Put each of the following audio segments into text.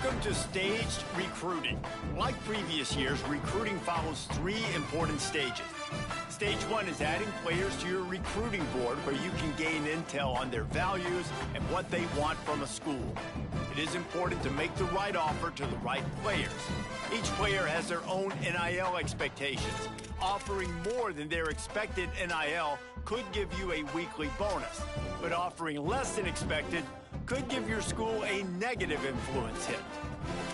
Welcome to staged recruiting. Like previous years, recruiting follows 3 important stages. Stage 1 is adding players to your recruiting board where you can gain intel on their values and what they want from a school. It is important to make the right offer to the right players. Each player has their own NIL expectations. Offering more than their expected NIL could give you a weekly bonus, but offering less than expected could give your school a negative influence hit.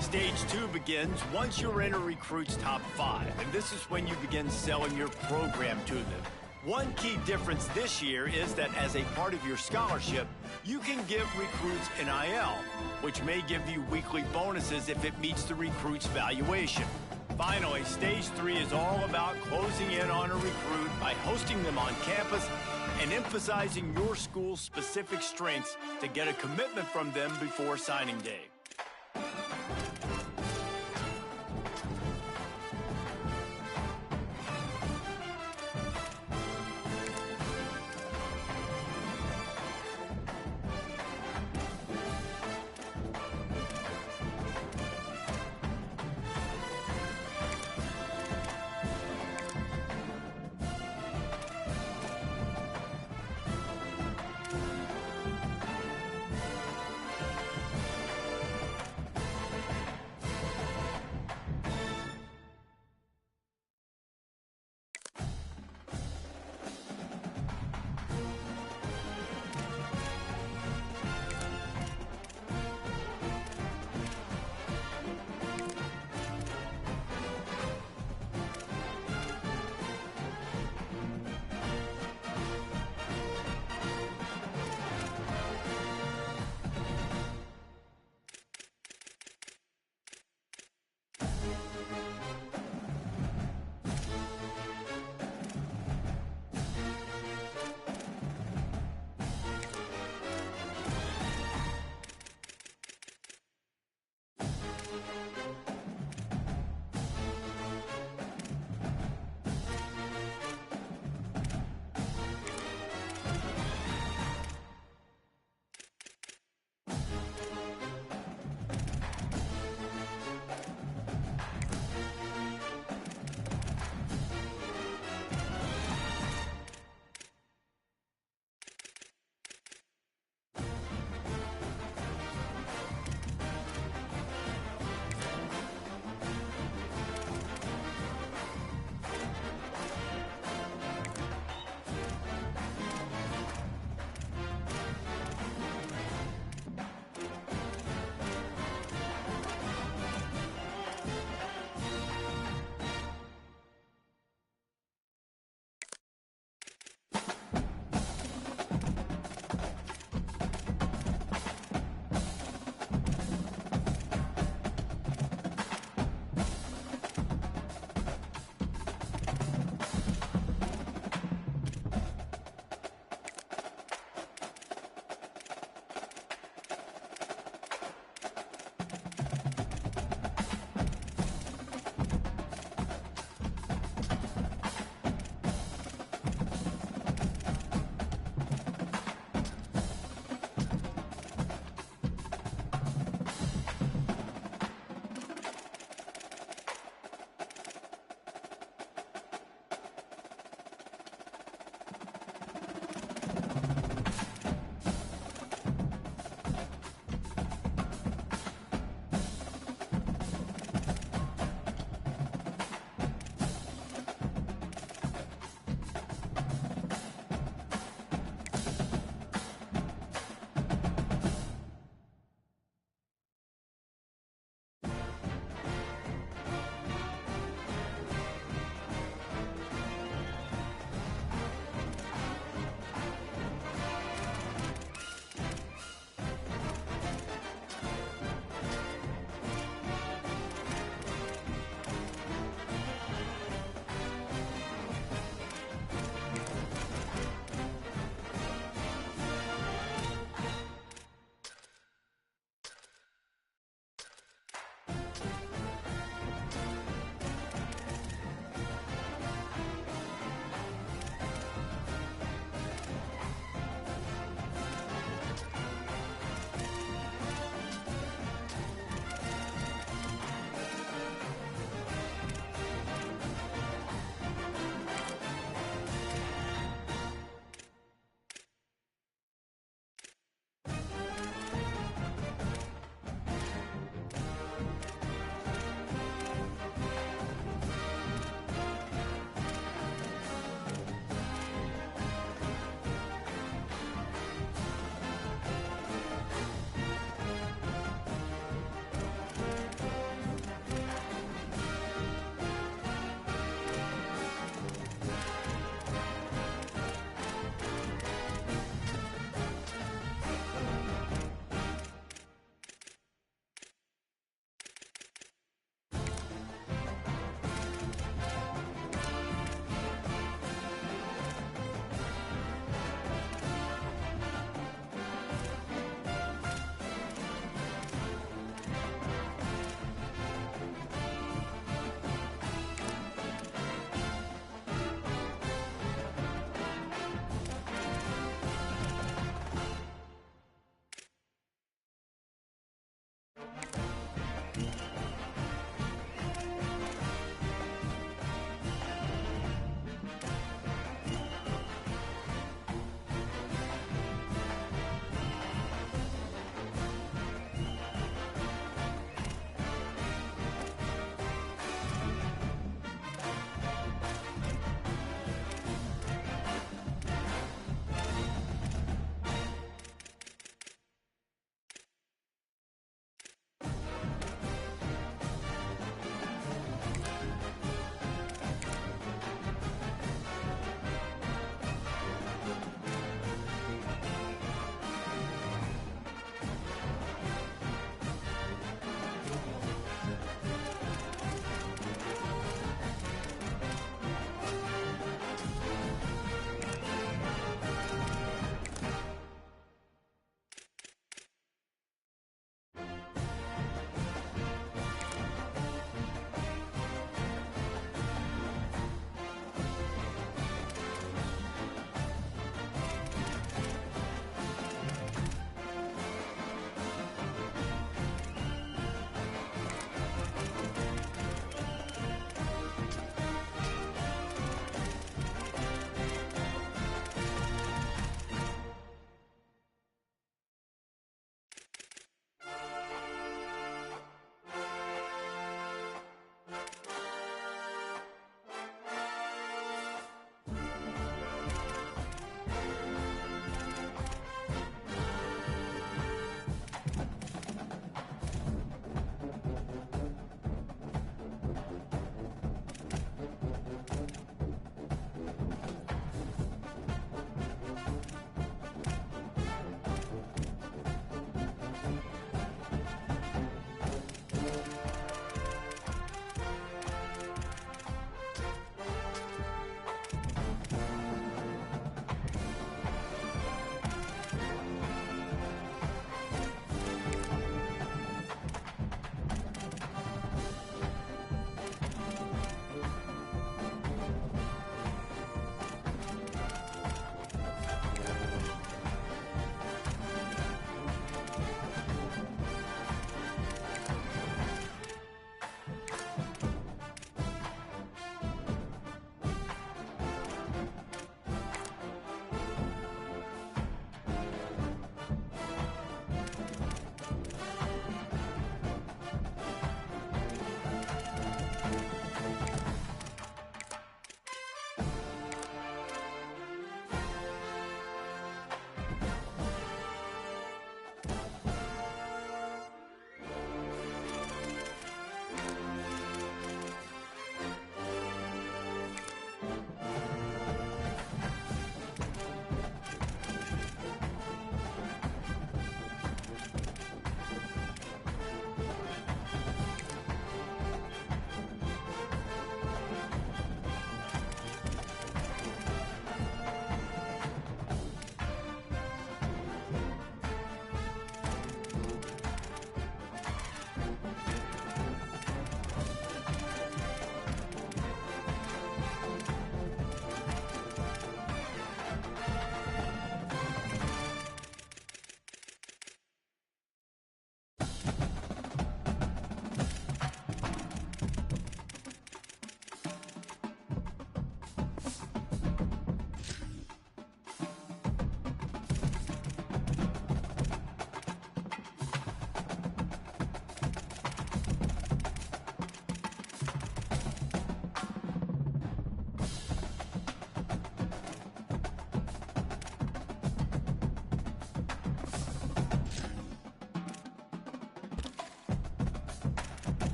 Stage 2 begins once you're in a recruit's top 5, and this is when you begin selling your program to them. One key difference this year is that as a part of your scholarship, you can give recruits NIL, which may give you weekly bonuses if it meets the recruit's valuation. Finally, Stage 3 is all about closing in on a recruit by hosting them on campus and emphasizing your school's specific strengths to get a commitment from them before signing day.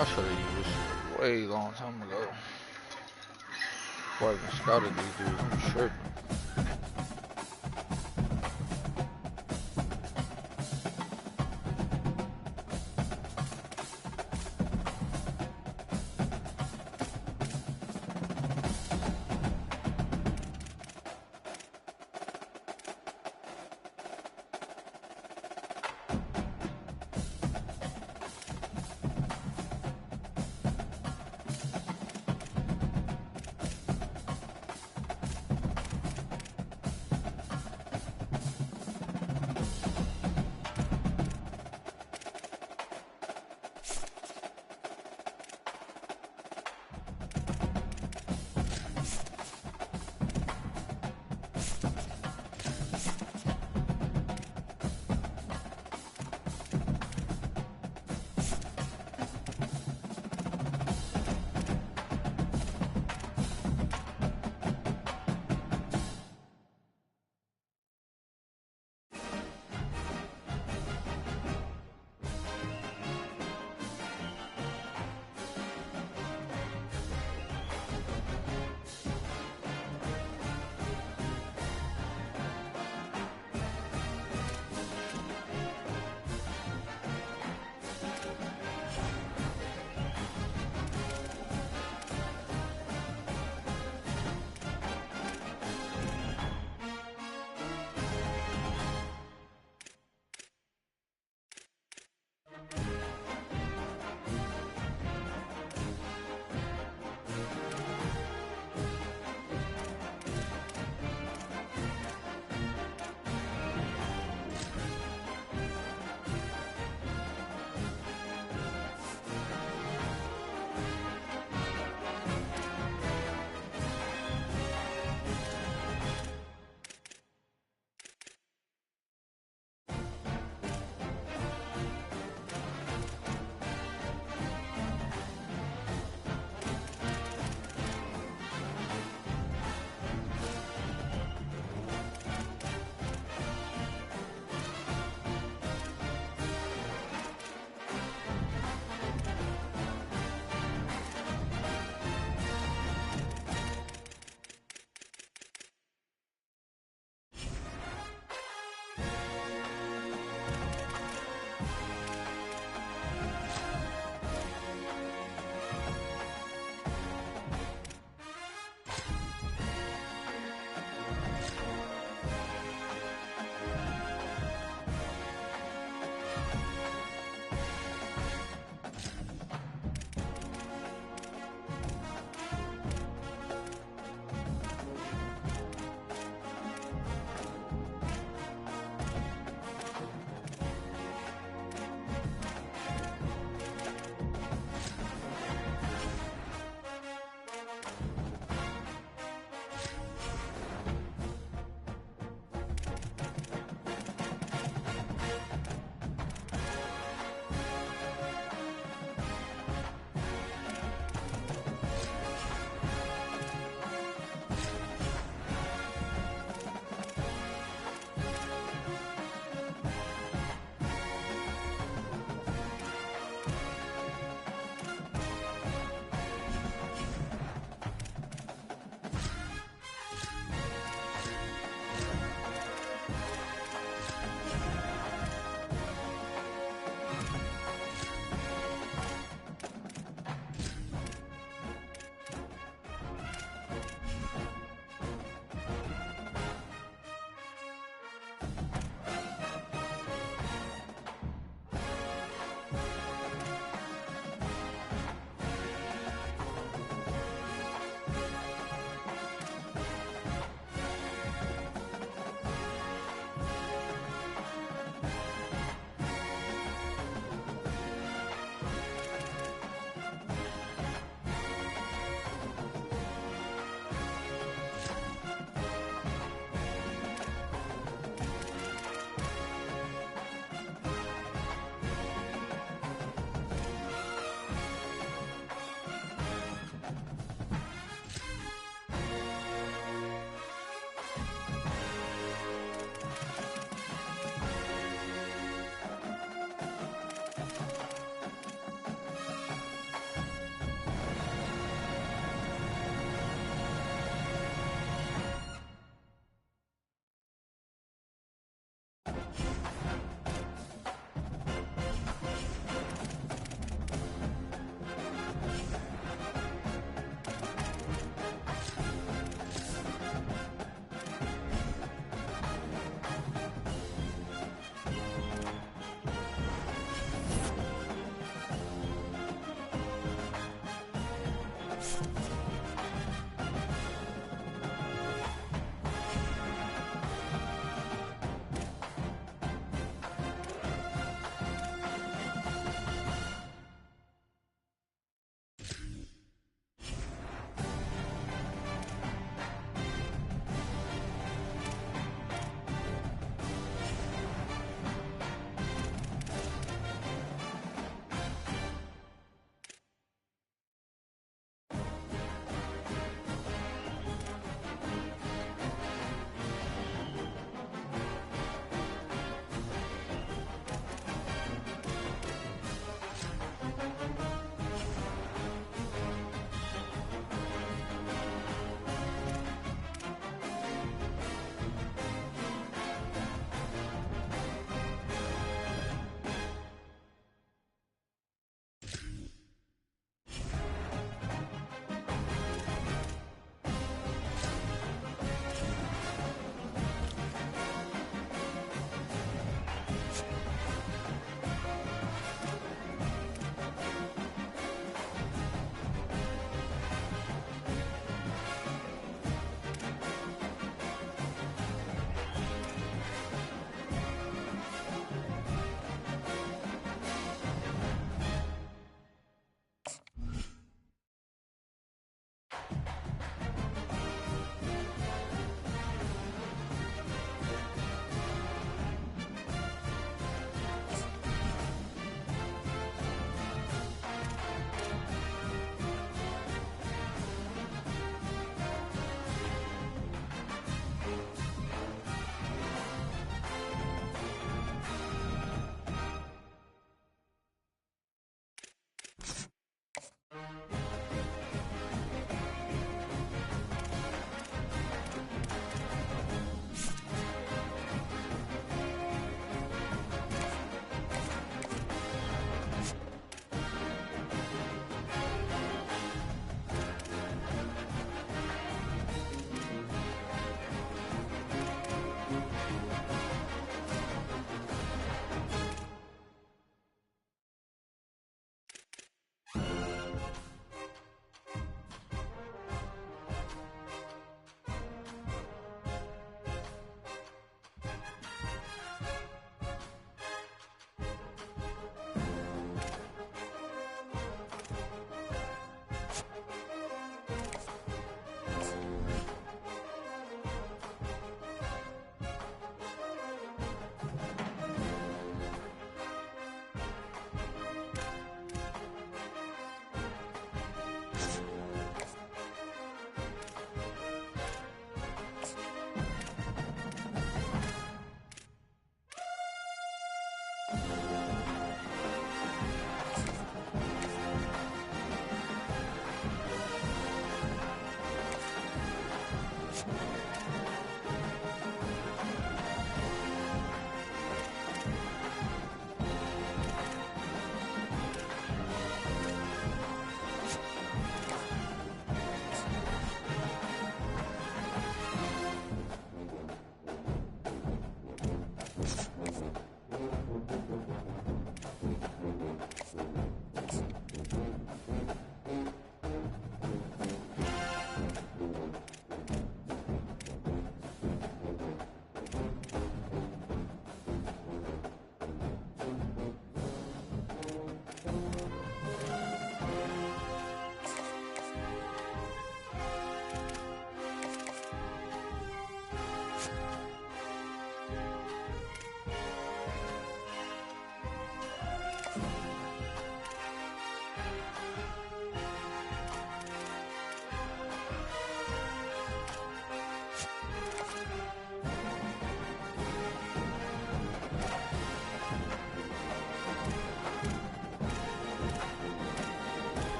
I should have used this way long time ago. Before I even scouted these dudes, I'm tripping.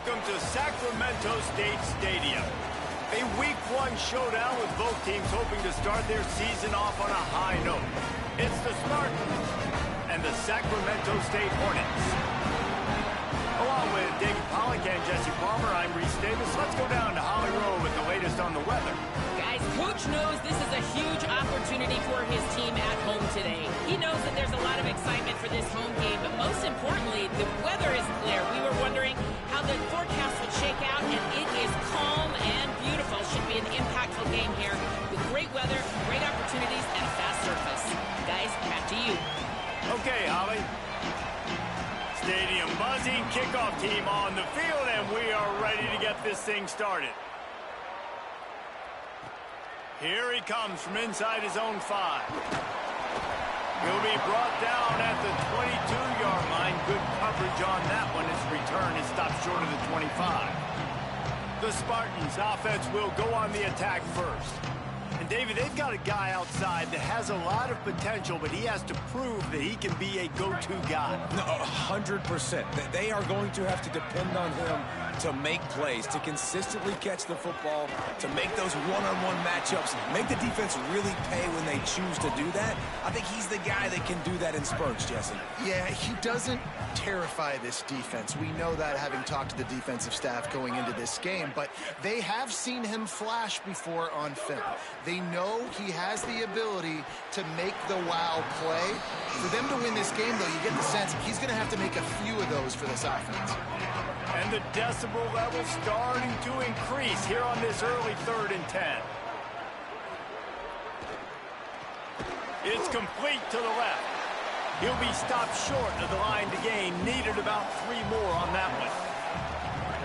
Welcome to Sacramento State Stadium. A Week 1 showdown with both teams hoping to start their season off on a high note. It's the Spartans and the Sacramento State Hornets. Along with David Pollack and Jesse Palmer, I'm Reese Davis. Let's go down to Holly Rowe with the latest on the weather. Guys, Coach knows this is a huge opportunity for his team at home today. He knows that there's a lot of excitement for this home game, but most importantly, the weather is clear. We were wondering how the forecast would shake out, and it is calm and beautiful. Should be an impactful game here with great weather, great opportunities, and a fast surface. Guys, back to you. Okay, Holly. Stadium buzzing, kickoff team on the field, and we are ready to get this thing started. Here he comes from inside his own 5. He'll be brought down at the 22-yard line. Good coverage on that one. His return is stopped short of the 25. The Spartans' offense will go on the attack first. And, David, they've got a guy outside that has a lot of potential, but he has to prove that he can be a go-to guy. No, 100%. They are going to have to depend on him to make plays, to consistently catch the football, to make those one-on-one matchups, make the defense really pay when they choose to do that. I think he's the guy that can do that in spurts, Jesse. Yeah, he doesn't terrify this defense. We know that, having talked to the defensive staff going into this game, but they have seen him flash before on film. They know he has the ability to make the wow play. For them to win this game, though, you get the sense he's going to have to make a few of those for this offense. And the decibel level starting to increase here on this early 3rd and 10. It's complete to the left. He'll be stopped short of the line to gain. Needed about 3 more on that one.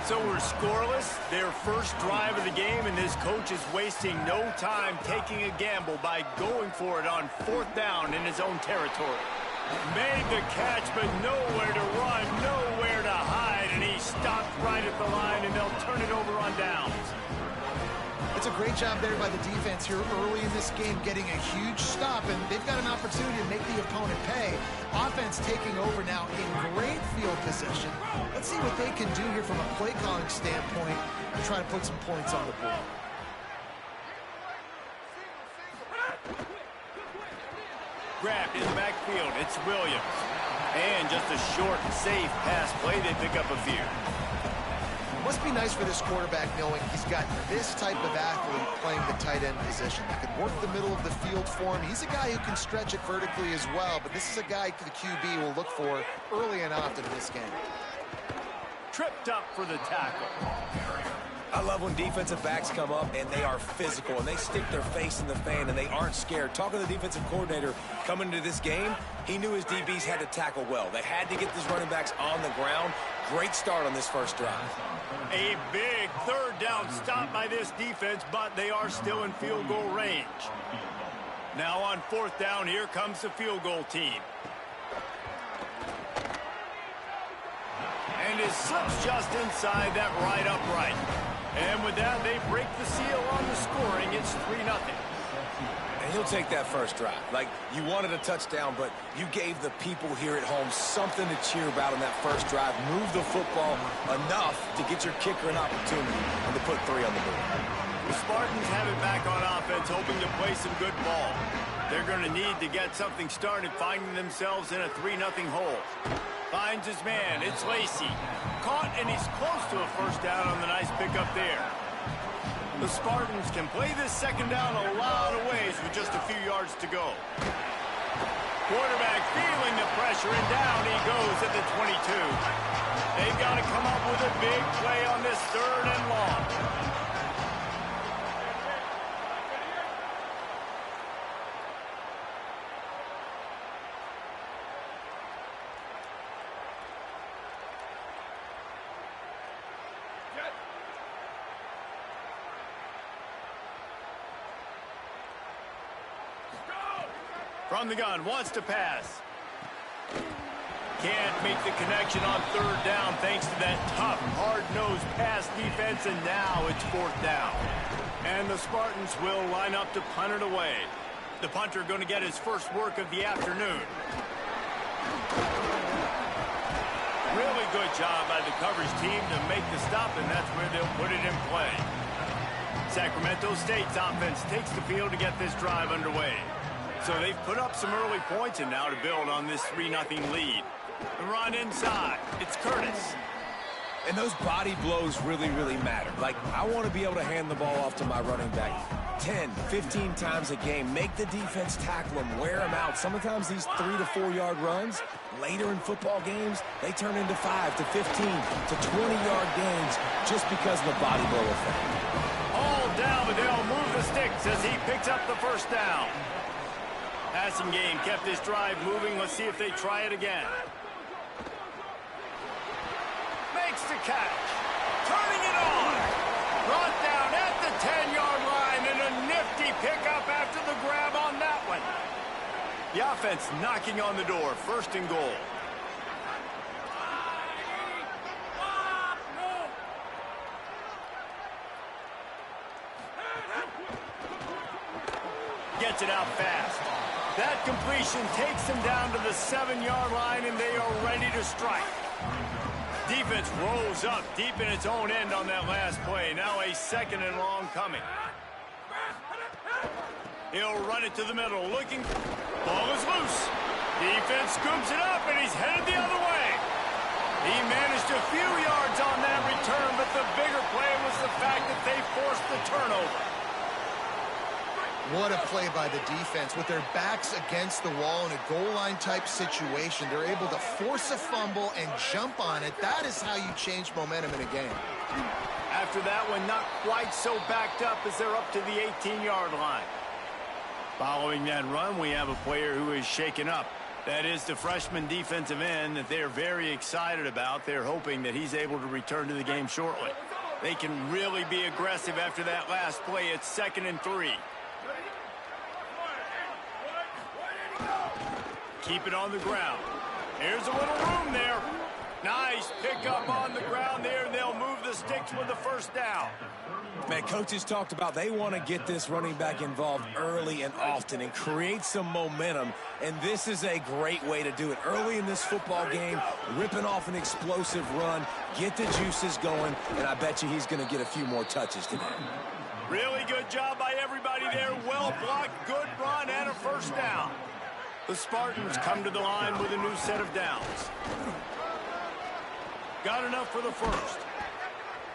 So we're scoreless. Their first drive of the game, and this coach is wasting no time taking a gamble by going for it on 4th down in his own territory. Made the catch, but nowhere to run, nowhere to hide, and he stopped right at the line, and they'll turn it over on downs. It's a great job there by the defense here early in this game, getting a huge stop, and they've got an opportunity to make the opponent pay. Offense taking over now in great field position. Let's see what they can do here from a play calling standpoint to try to put some points on the board. Grabbed in the backfield, it's Williams. And just a short, safe pass play, they pick up a few. Must be nice for this quarterback knowing he's got this type of athlete playing the tight end position. He can work the middle of the field for him. He's a guy who can stretch it vertically as well, but this is a guy the QB will look for early and often in this game. Tripped up for the tackle. I love when defensive backs come up and they are physical and they stick their face in the fan and they aren't scared. Talking to the defensive coordinator coming into this game, he knew his DBs had to tackle well. They had to get these running backs on the ground. Great start on this first drive. A big 3rd down stop by this defense, but they are still in field goal range. Now on 4th down, here comes the field goal team. And it slips just inside that right upright. And with that, they break the seal on the scoring. It's 3-0. And he'll take that first drive. Like, you wanted a touchdown, but you gave the people here at home something to cheer about in that first drive. Move the football enough to get your kicker an opportunity and to put 3 on the board. The Spartans have it back on offense, hoping to play some good ball. They're going to need to get something started, finding themselves in a 3-0 hole. Finds his man. It's Lacey. Caught, and he's close to a first down on the nice pickup there. The Spartans can play this 2nd down a lot of ways with just a few yards to go. Quarterback feeling the pressure, and down he goes at the 22. They've got to come up with a big play on this 3rd and long. From the gun, wants to pass. Can't make the connection on 3rd down thanks to that tough, hard-nosed pass defense, and now it's 4th down. And the Spartans will line up to punt it away. The punter going to get his first work of the afternoon. Really good job by the coverage team to make the stop, and that's where they'll put it in play. Sacramento State's offense takes the field to get this drive underway. So they've put up some early points, and now to build on this 3-0 lead. The run inside. It's Curtis. And those body blows really, really matter. Like, I want to be able to hand the ball off to my running back 10, 15 times a game. Make the defense tackle them, wear them out. Sometimes these 3 to 4 yard runs, later in football games, they turn into 5 to 15 to 20-yard gains just because of the body blow effect. All down, but they'll move the sticks as he picks up the first down. Passing game kept this drive moving. Let's see if they try it again. Makes the catch. Turning it on. Brought down at the 10-yard line, and a nifty pickup after the grab on that one. The offense knocking on the door. First and goal. Gets it out fast. That completion takes them down to the 7-yard line, and they are ready to strike. Defense rolls up deep in its own end on that last play. Now a 2nd and long coming. He'll run it to the middle, looking. Ball is loose. Defense scoops it up, and he's headed the other way. He managed a few yards on that return, but the bigger play was the fact that they forced the turnover. What a play by the defense. With their backs against the wall in a goal line type situation, they're able to force a fumble and jump on it. That is how you change momentum in a game. After that one, not quite so backed up as they're up to the 18-yard line. Following that run, we have a player who is shaken up. That is the freshman defensive end that they're very excited about. They're hoping that he's able to return to the game shortly. They can really be aggressive after that last play. It's 2nd and 3. Keep it on the ground. Here's a little room there. Nice pickup on the ground there. They'll move the sticks with the first down. Man, coaches talked about they want to get this running back involved early and often and create some momentum, and this is a great way to do it. Early in this football game, ripping off an explosive run, get the juices going, and I bet you he's going to get a few more touches today. Really good job by everybody there. Well blocked, good run, and a first down. The Spartans come to the line with a new set of downs. Got enough for the first.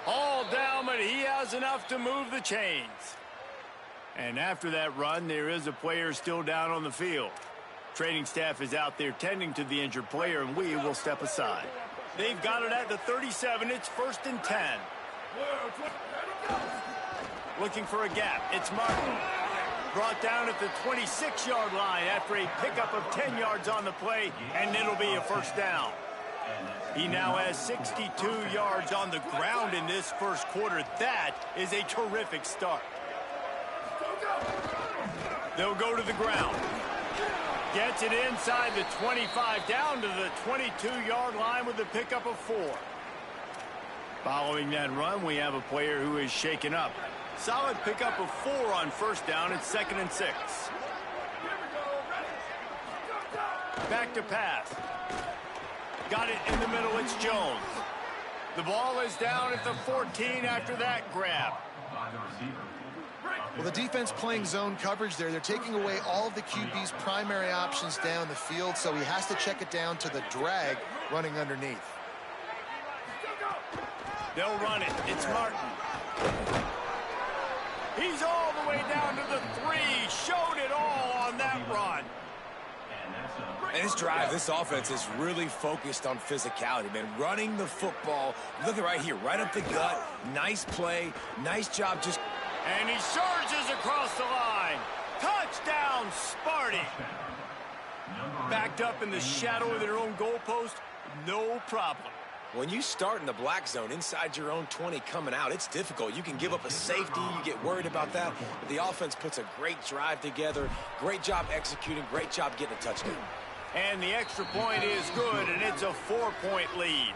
All down, but he has enough to move the chains. And after that run, there is a player still down on the field. Training staff is out there tending to the injured player, and we will step aside. They've got it at the 37. It's 1st and 10. Looking for a gap. It's Martin. Brought down at the 26-yard line after a pickup of 10 yards on the play, and it'll be a first down. He now has 62 yards on the ground in this first quarter. That is a terrific start. They'll go to the ground. Gets it inside the 25, down to the 22-yard line with the pickup of 4. Following that run, we have a player who is shaken up. Solid pickup of 4 on first down. It's 2nd and 6. Back to pass. Got it in the middle. It's Jones. The ball is down at the 14 after that grab. Well, the defense playing zone coverage there. They're taking away all of the QB's primary options down the field, so he has to check it down to the drag running underneath. They'll run it. It's Martin. He's all the way down to the 3. Showed it all on that run. And this drive, this offense is really focused on physicality, man. Running the football. Look at right here, right up the gut. Nice play. Nice job just... And he surges across the line. Touchdown, Sparty. Backed up in the shadow of their own goalpost, no problem. When you start in the black zone inside your own 20 coming out, it's difficult. You can give up a safety. You get worried about that. But the offense puts a great drive together. Great job executing. Great job getting a touchdown. And the extra point is good, and it's a 4-point lead.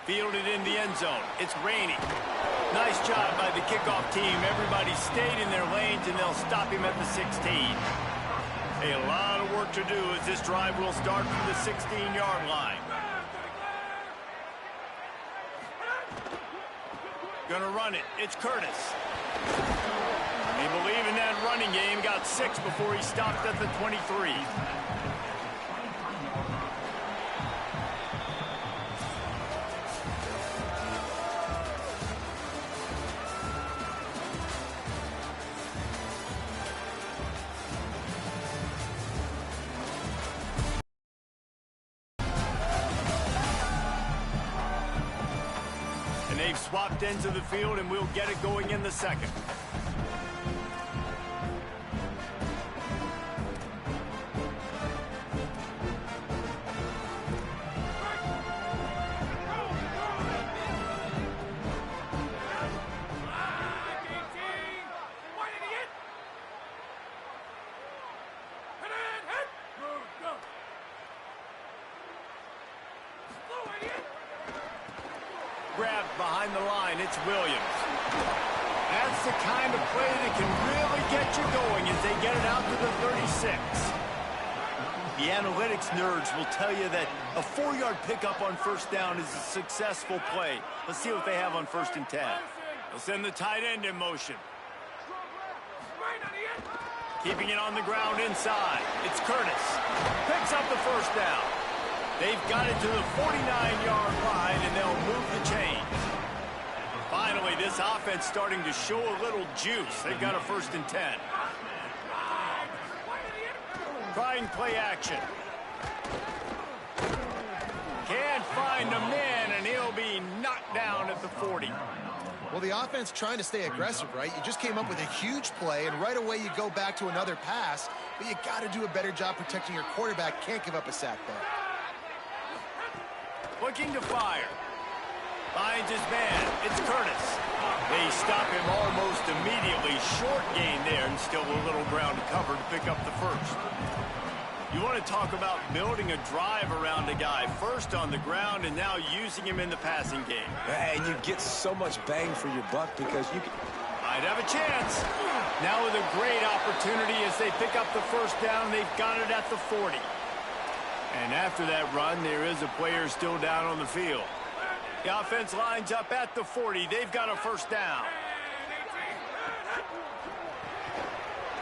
Fielded in the end zone. It's Rainey. Nice job by the kickoff team. Everybody stayed in their lanes, and they'll stop him at the 16. A lot of work to do as this drive will start from the 16-yard line. Gonna run it. It's Curtis. They believe in that running game. Got 6 before he stopped at the 23. They've swapped ends of the field, and we'll get it going in the second. Grabbed behind the line, it's Williams. That's the kind of play that can really get you going as they get it out to the 36. The analytics nerds will tell you that a 4-yard pickup on first down is a successful play. Let's see what they have on 1st and 10. They'll send the tight end in motion. Keeping it on the ground inside. It's Curtis. Picks up the first down. They've got it to the 49-yard line, and they'll move the chains. Finally, this offense starting to show a little juice. They've got a 1st and 10. Trying play action. Can't find a man, and he'll be knocked down at the 40. Well, the offense trying to stay aggressive, right? You just came up with a huge play, and right away you go back to another pass, but you got to do a better job protecting your quarterback. Can't give up a sack there. Looking to fire. Finds his man. It's Curtis. They stop him almost immediately. Short gain there, and still a little ground to cover to pick up the first. You want to talk about building a drive around a guy. First on the ground, and now using him in the passing game. And you get so much bang for your buck because you can... Might have a chance. Now with a great opportunity as they pick up the first down. They've got it at the 40. And after that run, there is a player still down on the field. The offense lines up at the 40. They've got a first down.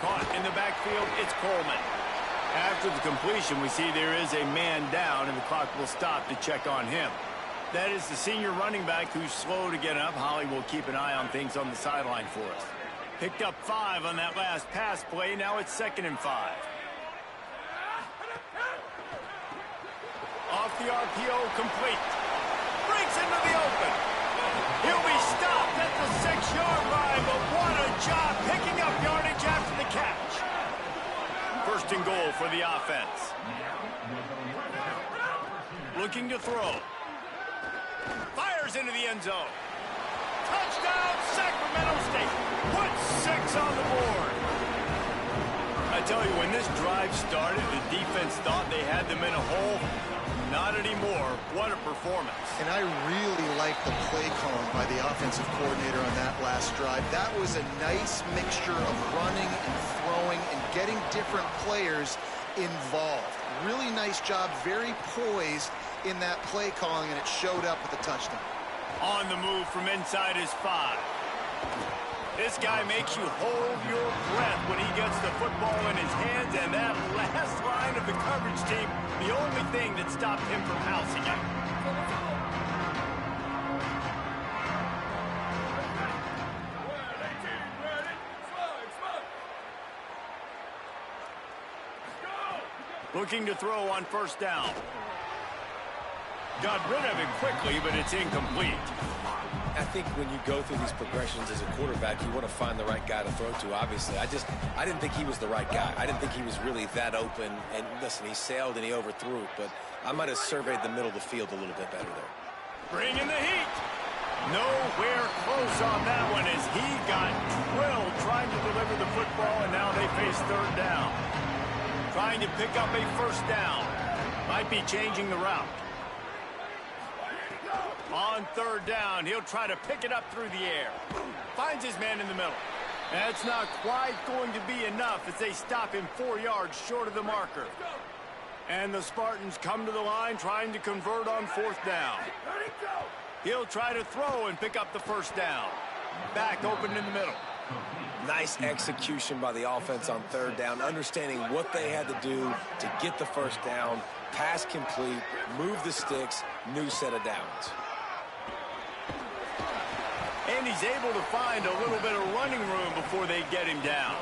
Caught in the backfield, it's Coleman. After the completion, we see there is a man down, and the clock will stop to check on him. That is the senior running back who's slow to get up. Holly will keep an eye on things on the sideline for us. Picked up 5 on that last pass play. Now it's 2nd and 5. Off the RPO, complete. Breaks into the open. He'll be stopped at the 6-yard line, but what a job picking up yardage after the catch. 1st and goal for the offense. Looking to throw. Fires into the end zone. Touchdown, Sacramento State. Puts 6 on the board. I tell you, when this drive started, the defense thought they had them in a hole. Not anymore. What a performance. And I really like the play calling by the offensive coordinator on that last drive. That was a nice mixture of running and throwing and getting different players involved. Really nice job, very poised in that play calling, and it showed up with a touchdown. On the move from inside his 5. This guy makes you hold your breath when he gets the football in his hands, and that last line of the coverage team, the only thing that stopped him from housing him. Looking to throw on 1st down. Got rid of it quickly, but it's incomplete. I think when you go through these progressions as a quarterback, you want to find the right guy to throw to, obviously. I didn't think he was the right guy. I didn't think he was really that open. And listen, he sailed and he overthrew it, but I might have surveyed the middle of the field a little bit better there. Bringing the heat. Nowhere close on that one as he got drilled trying to deliver the football, and now they face 3rd down. Trying to pick up a 1st down. Might be changing the route. On third down, he'll try to pick it up through the air. Finds his man in the middle. That's not quite going to be enough as they stop him 4 yards short of the marker. And the Spartans come to the line trying to convert on fourth down. He'll try to throw and pick up the first down. Back open in the middle. Nice execution by the offense on third down, understanding what they had to do to get the first down, pass complete, move the sticks, new set of downs. And he's able to find a little bit of running room before they get him down.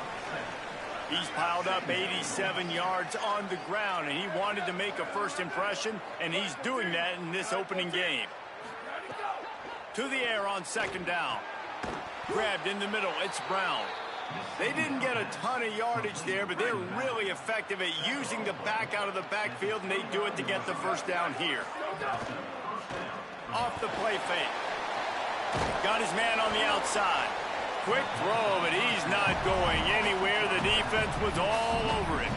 He's piled up 87 yards on the ground, and he wanted to make a first impression, and he's doing that in this opening game. To the air on second down. Grabbed in the middle, it's Brown. They didn't get a ton of yardage there, but they're really effective at using the back out of the backfield, and they do it to get the first down here. Off the play fake. Got his man on the outside. Quick throw, but he's not going anywhere. The defense was all over him.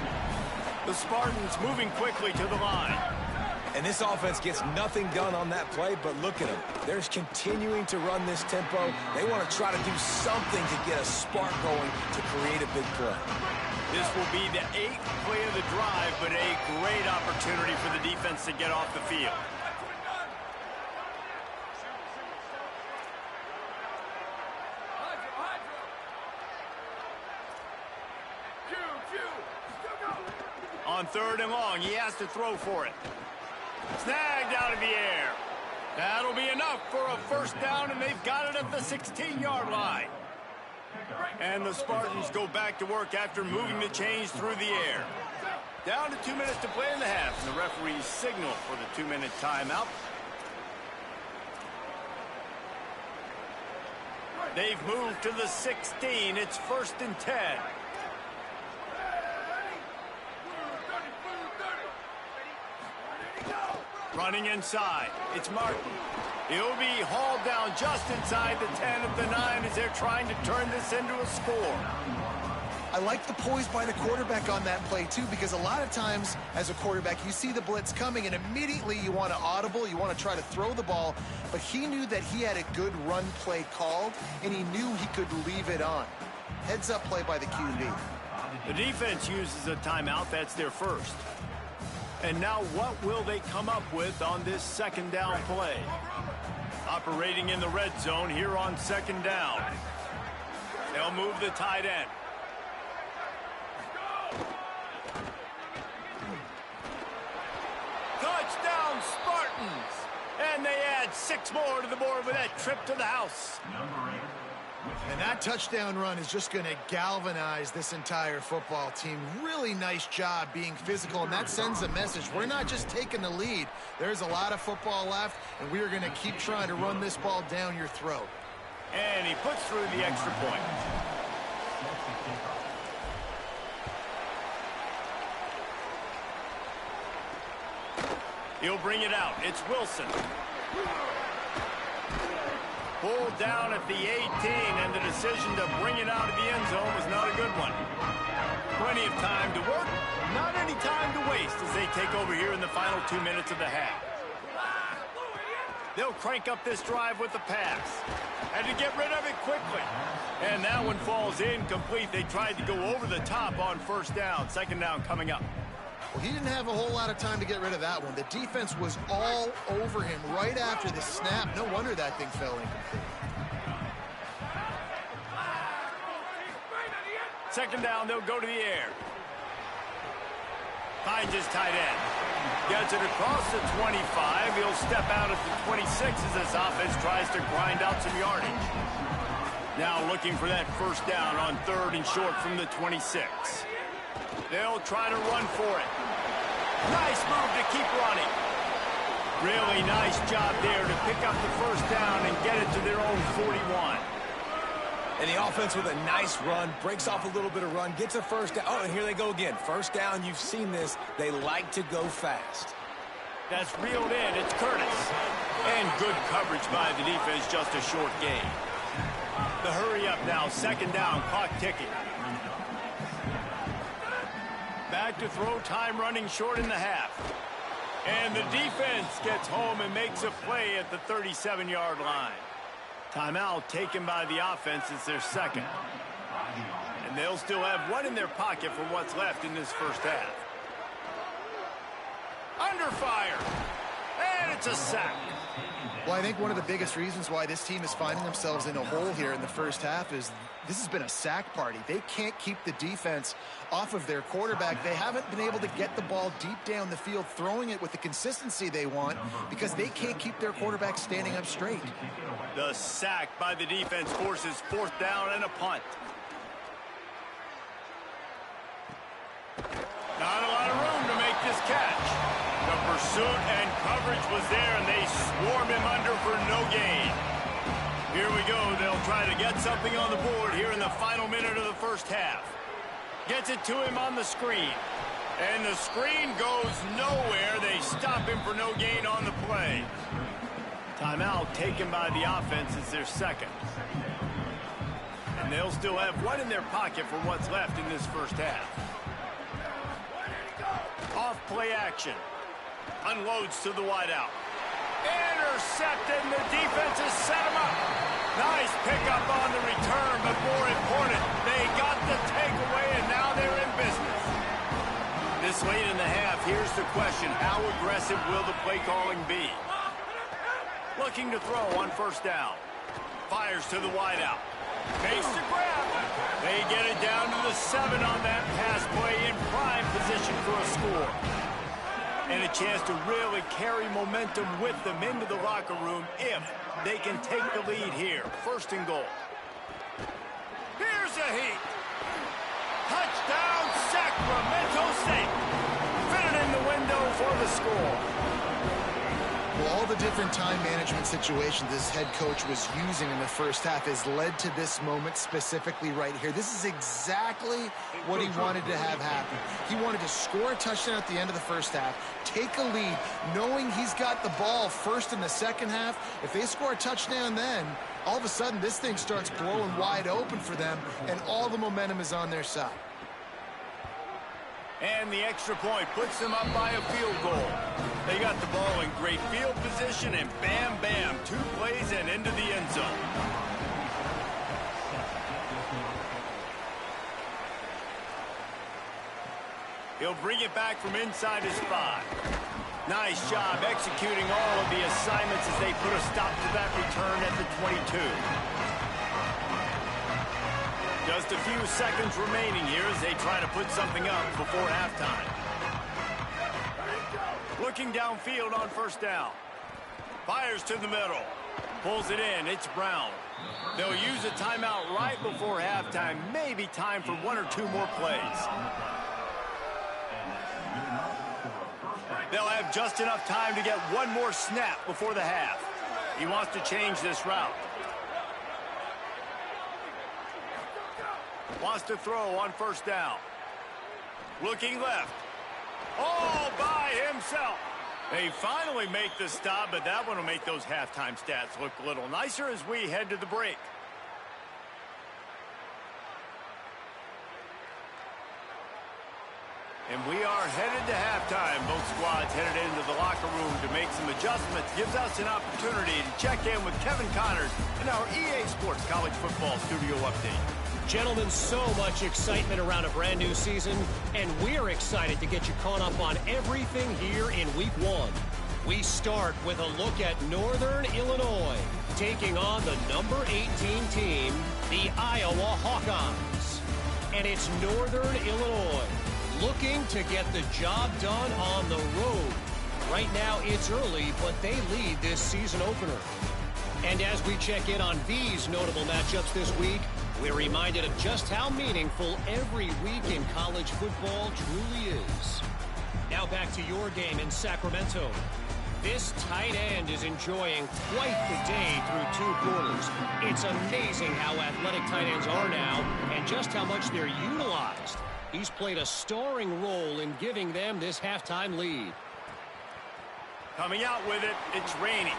The Spartans moving quickly to the line. And this offense gets nothing done on that play, but look at them. They're continuing to run this tempo. They want to try to do something to get a spark going to create a big play. This will be the 8th play of the drive, but a great opportunity for the defense to get off the field. On third and long, he has to throw for it. Snagged out of the air. That'll be enough for a first down, and they've got it at the 16-yard line. And the Spartans go back to work after moving the chains through the air. Down to 2 minutes to play in the half, and the referees signal for the 2-minute timeout. They've moved to the 16. It's 1st and 10. Running inside, it's Martin. He'll be hauled down just inside the 10 at the 9 as they're trying to turn this into a score. I like the poise by the quarterback on that play, too, because a lot of times as a quarterback, you see the blitz coming, and immediately you want to audible, you want to try to throw the ball, but he knew that he had a good run play called, and he knew he could leave it on. Heads-up play by the QB. The defense uses a timeout. That's their first. And now what will they come up with on this second down play? Operating in the red zone here on second down. They'll move the tight end. Touchdown Spartans! And they add 6 more to the board with that trip to the house. And that touchdown run is just going to galvanize this entire football team. Really nice job being physical, and that sends a message. We're not just taking the lead. There's a lot of football left, and we are going to keep trying to run this ball down your throat. And he puts through the extra point. He'll bring it out. It's Wilson. Pulled down at the 18, and the decision to bring it out of the end zone was not a good one. Plenty of time to work, not any time to waste as they take over here in the final 2 minutes of the half. They'll crank up this drive with the pass. Had to get rid of it quickly. And that one falls incomplete. They tried to go over the top on first down. Second down coming up. Well, he didn't have a whole lot of time to get rid of that one. The defense was all over him right after the snap. No wonder that thing fell incomplete. Second down, they'll go to the air. Finds his tight end. Gets it across the 25. He'll step out at the 26 as this offense tries to grind out some yardage. Now looking for that first down on third and short from the 26. They'll try to run for it. Nice move to keep running. Really nice job there to pick up the first down and get it to their own 41. And the offense with a nice run, breaks off a little bit of run, gets a first down. Oh, and here they go again. First down, you've seen this. They like to go fast. That's reeled in. It's Curtis. And good coverage by the defense, just a short gain. The hurry up now, second down, clock ticking. Back to throw, time running short in the half. And the defense gets home and makes a play at the 37-yard line. Timeout taken by the offense. It's their second. And they'll still have one in their pocket for what's left in this first half. Under fire. And it's a sack. Well, I think one of the biggest reasons why this team is finding themselves in a hole here in the first half is this has been a sack party. They can't keep the defense off of their quarterback. They haven't been able to get the ball deep down the field, throwing it with the consistency they want because they can't keep their quarterback standing up straight. The sack by the defense forces fourth down and a punt. Not a lot of room to make this catch. The pursuit and coverage was there, and they swarmed him under for no gain. Here we go. They'll try to get something on the board here in the final minute of the first half. Gets it to him on the screen. And the screen goes nowhere. They stop him for no gain on the play. Timeout taken by the offense is their second. And they'll still have one in their pocket for what's left in this first half. Off play action. Unloads to the wideout. Intercepted, and the defense has set him up. Nice pickup on the return, but more important, they got the takeaway, and now they're in business. This late in the half, here's the question. How aggressive will the play calling be? Looking to throw on first down. Fires to the wideout. Makes the grab. They get it down to the 7 on that pass play in prime position for a score. And a chance to really carry momentum with them into the locker room if they can take the lead here. First and goal. Here's a heat. Touchdown, Sacramento State. Fitted in the window for the score. Well, all the different time management situations this head coach was using in the first half has led to this moment specifically right here. This is exactly what he wanted to have happen. He wanted to score a touchdown at the end of the first half, take a lead, knowing he's got the ball first in the second half. If they score a touchdown then, all of a sudden this thing starts blowing wide open for them, and all the momentum is on their side. And the extra point puts them up by a field goal. They got the ball in great field position, and bam, bam, 2 plays and into the end zone. He'll bring it back from inside his 5. Nice job executing all of the assignments as they put a stop to that return at the 22. Just a few seconds remaining here as they try to put something up before halftime. Looking downfield on first down. Fires to the middle. Pulls it in. It's Brown. They'll use a timeout right before halftime. Maybe time for 1 or 2 more plays. They'll have just enough time to get 1 more snap before the half. He wants to change this route. Wants to throw on first down. Looking left. All by himself. They finally make the stop, but that one will make those halftime stats look a little nicer as we head to the break. And we are headed to halftime. Both squads headed into the locker room to make some adjustments. Gives us an opportunity to check in with Kevin Connors in our EA Sports College Football Studio Update. Gentlemen, so much excitement around a brand new season, and we're excited to get you caught up on everything here in Week 1. We start with a look at Northern Illinois, taking on the number 18 team, the Iowa Hawkeyes. And it's Northern Illinois looking to get the job done on the road. Right now, it's early, but they lead this season opener. And as we check in on these notable matchups this week, we're reminded of just how meaningful every week in college football truly is. Now back to your game in Sacramento. This tight end is enjoying quite the day through 2 quarters. It's amazing how athletic tight ends are now and just how much they're utilized. He's played a starring role in giving them this halftime lead. Coming out with it, it's Rainey.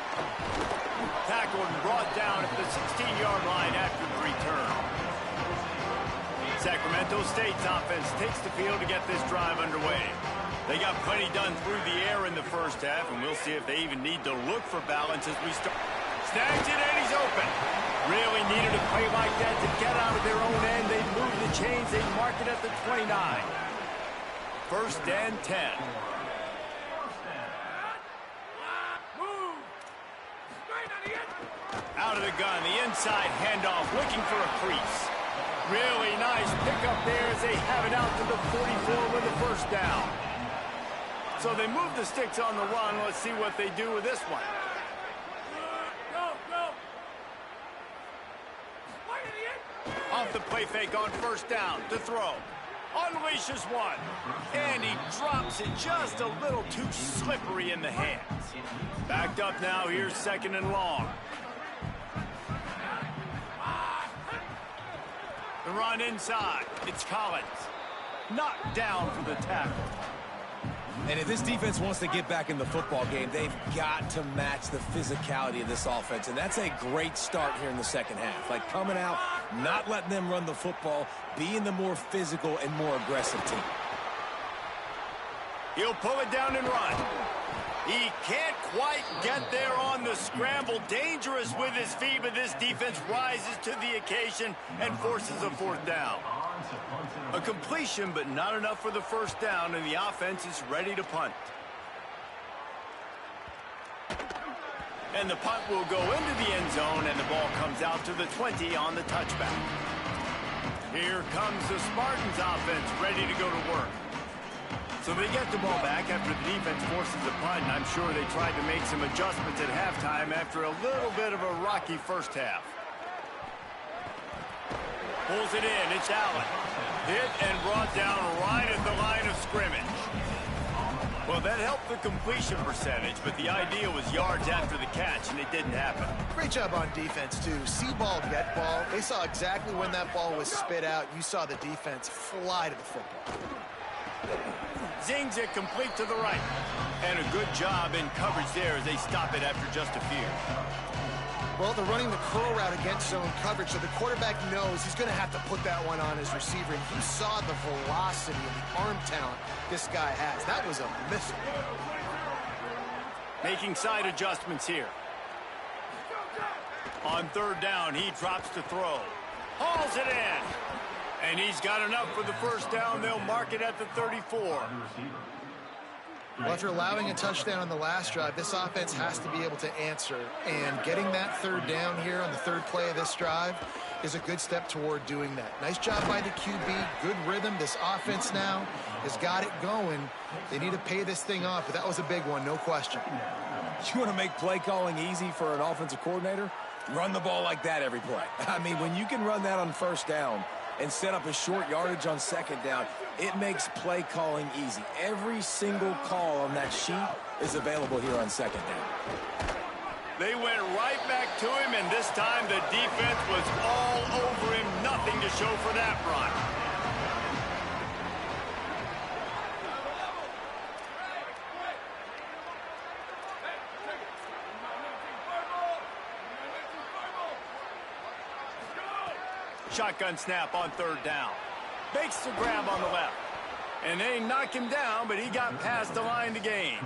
Tackled and brought down at the 16-yard line after the return. Sacramento State's offense takes the field to get this drive underway. They got plenty done through the air in the first half, and we'll see if they even need to look for balance as we start. Snags it, and he's open. Really needed a play like that to get out of their own end. They move the chains. They mark it at the 29. First and 10. Out of the gun, the inside handoff, looking for a crease. Really nice pickup there as they have it out to the 44 with the first down. So they move the sticks on the run. Let's see what they do with this one. Off the play fake on first down to throw. Unleashes one. And he drops it just a little too slippery in the hands. Backed up now. Here's second and long. The run inside. It's Collins. Knocked down for the tackle. And if this defense wants to get back in the football game, they've got to match the physicality of this offense. And that's a great start here in the second half. Like coming out, not letting them run the football, being the more physical and more aggressive team. He'll pull it down and run. He can't quite get there on the scramble. Dangerous with his feet, but this defense rises to the occasion and forces a fourth down. A completion, but not enough for the first down, and the offense is ready to punt. And the punt will go into the end zone, and the ball comes out to the 20 on the touchback. Here comes the Spartans offense, ready to go to work. So they get the ball back after the defense forces the punt, and I'm sure they tried to make some adjustments at halftime after a little bit of a rocky first half. Pulls it in, it's Allen. Hit and brought down right at the line of scrimmage. Well, that helped the completion percentage, but the idea was yards after the catch, and it didn't happen. Great job on defense, too. See ball, get ball. They saw exactly when that ball was spit out. You saw the defense fly to the football. Zings it complete to the right. And a good job in coverage there as they stop it after just a few. Well, they're running the curl route against zone coverage, so the quarterback knows he's going to have to put that one on his receiver. And he saw the velocity and the arm talent this guy has. That was a missile. Making side adjustments here. On third down, he drops to throw. Hauls it in. And he's got enough for the first down. They'll mark it at the 34. Well, after allowing a touchdown on the last drive, this offense has to be able to answer. And getting that third down here on the third play of this drive is a good step toward doing that. Nice job by the QB. Good rhythm. This offense now has got it going. They need to pay this thing off, but that was a big one, no question. You want to make play calling easy for an offensive coordinator? Run the ball like that every play. I mean, when you can run that on first down and set up a short yardage on second down, it makes play calling easy. Every single call on that sheet is available here on second down. They went right back to him, and this time the defense was all over him. Nothing to show for that run. Shotgun snap on third down. Makes the grab on the left. And they knock him down, but he got past the line to gain.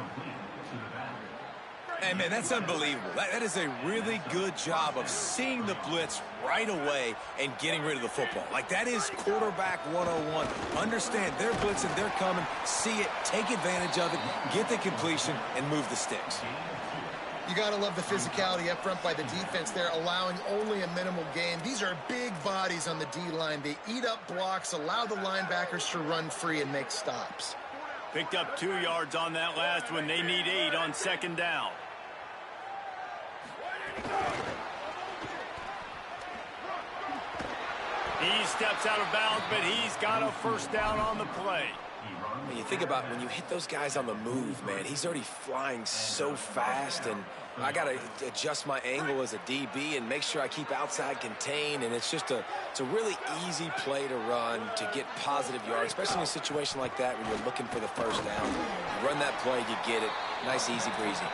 Hey, man, that's unbelievable. That is a really good job of seeing the blitz right away and getting rid of the football. Like, that is quarterback 101. Understand they're blitzing, they're coming, see it, take advantage of it, get the completion, and move the sticks. You got to love the physicality up front by the defense there, allowing only a minimal gain. These are big bodies on the D-line. They eat up blocks, allow the linebackers to run free and make stops. Picked up 2 yards on that last one. They need 8 on second down. He steps out of bounds, but he's got a first down on the play. You think about when you hit those guys on the move, man, he's already flying so fast, and I got to adjust my angle as a DB and make sure I keep outside contained, and it's just it's a really easy play to run to get positive yards, especially in a situation like that when you're looking for the first down. You run that play, you get it. Nice, easy breezy.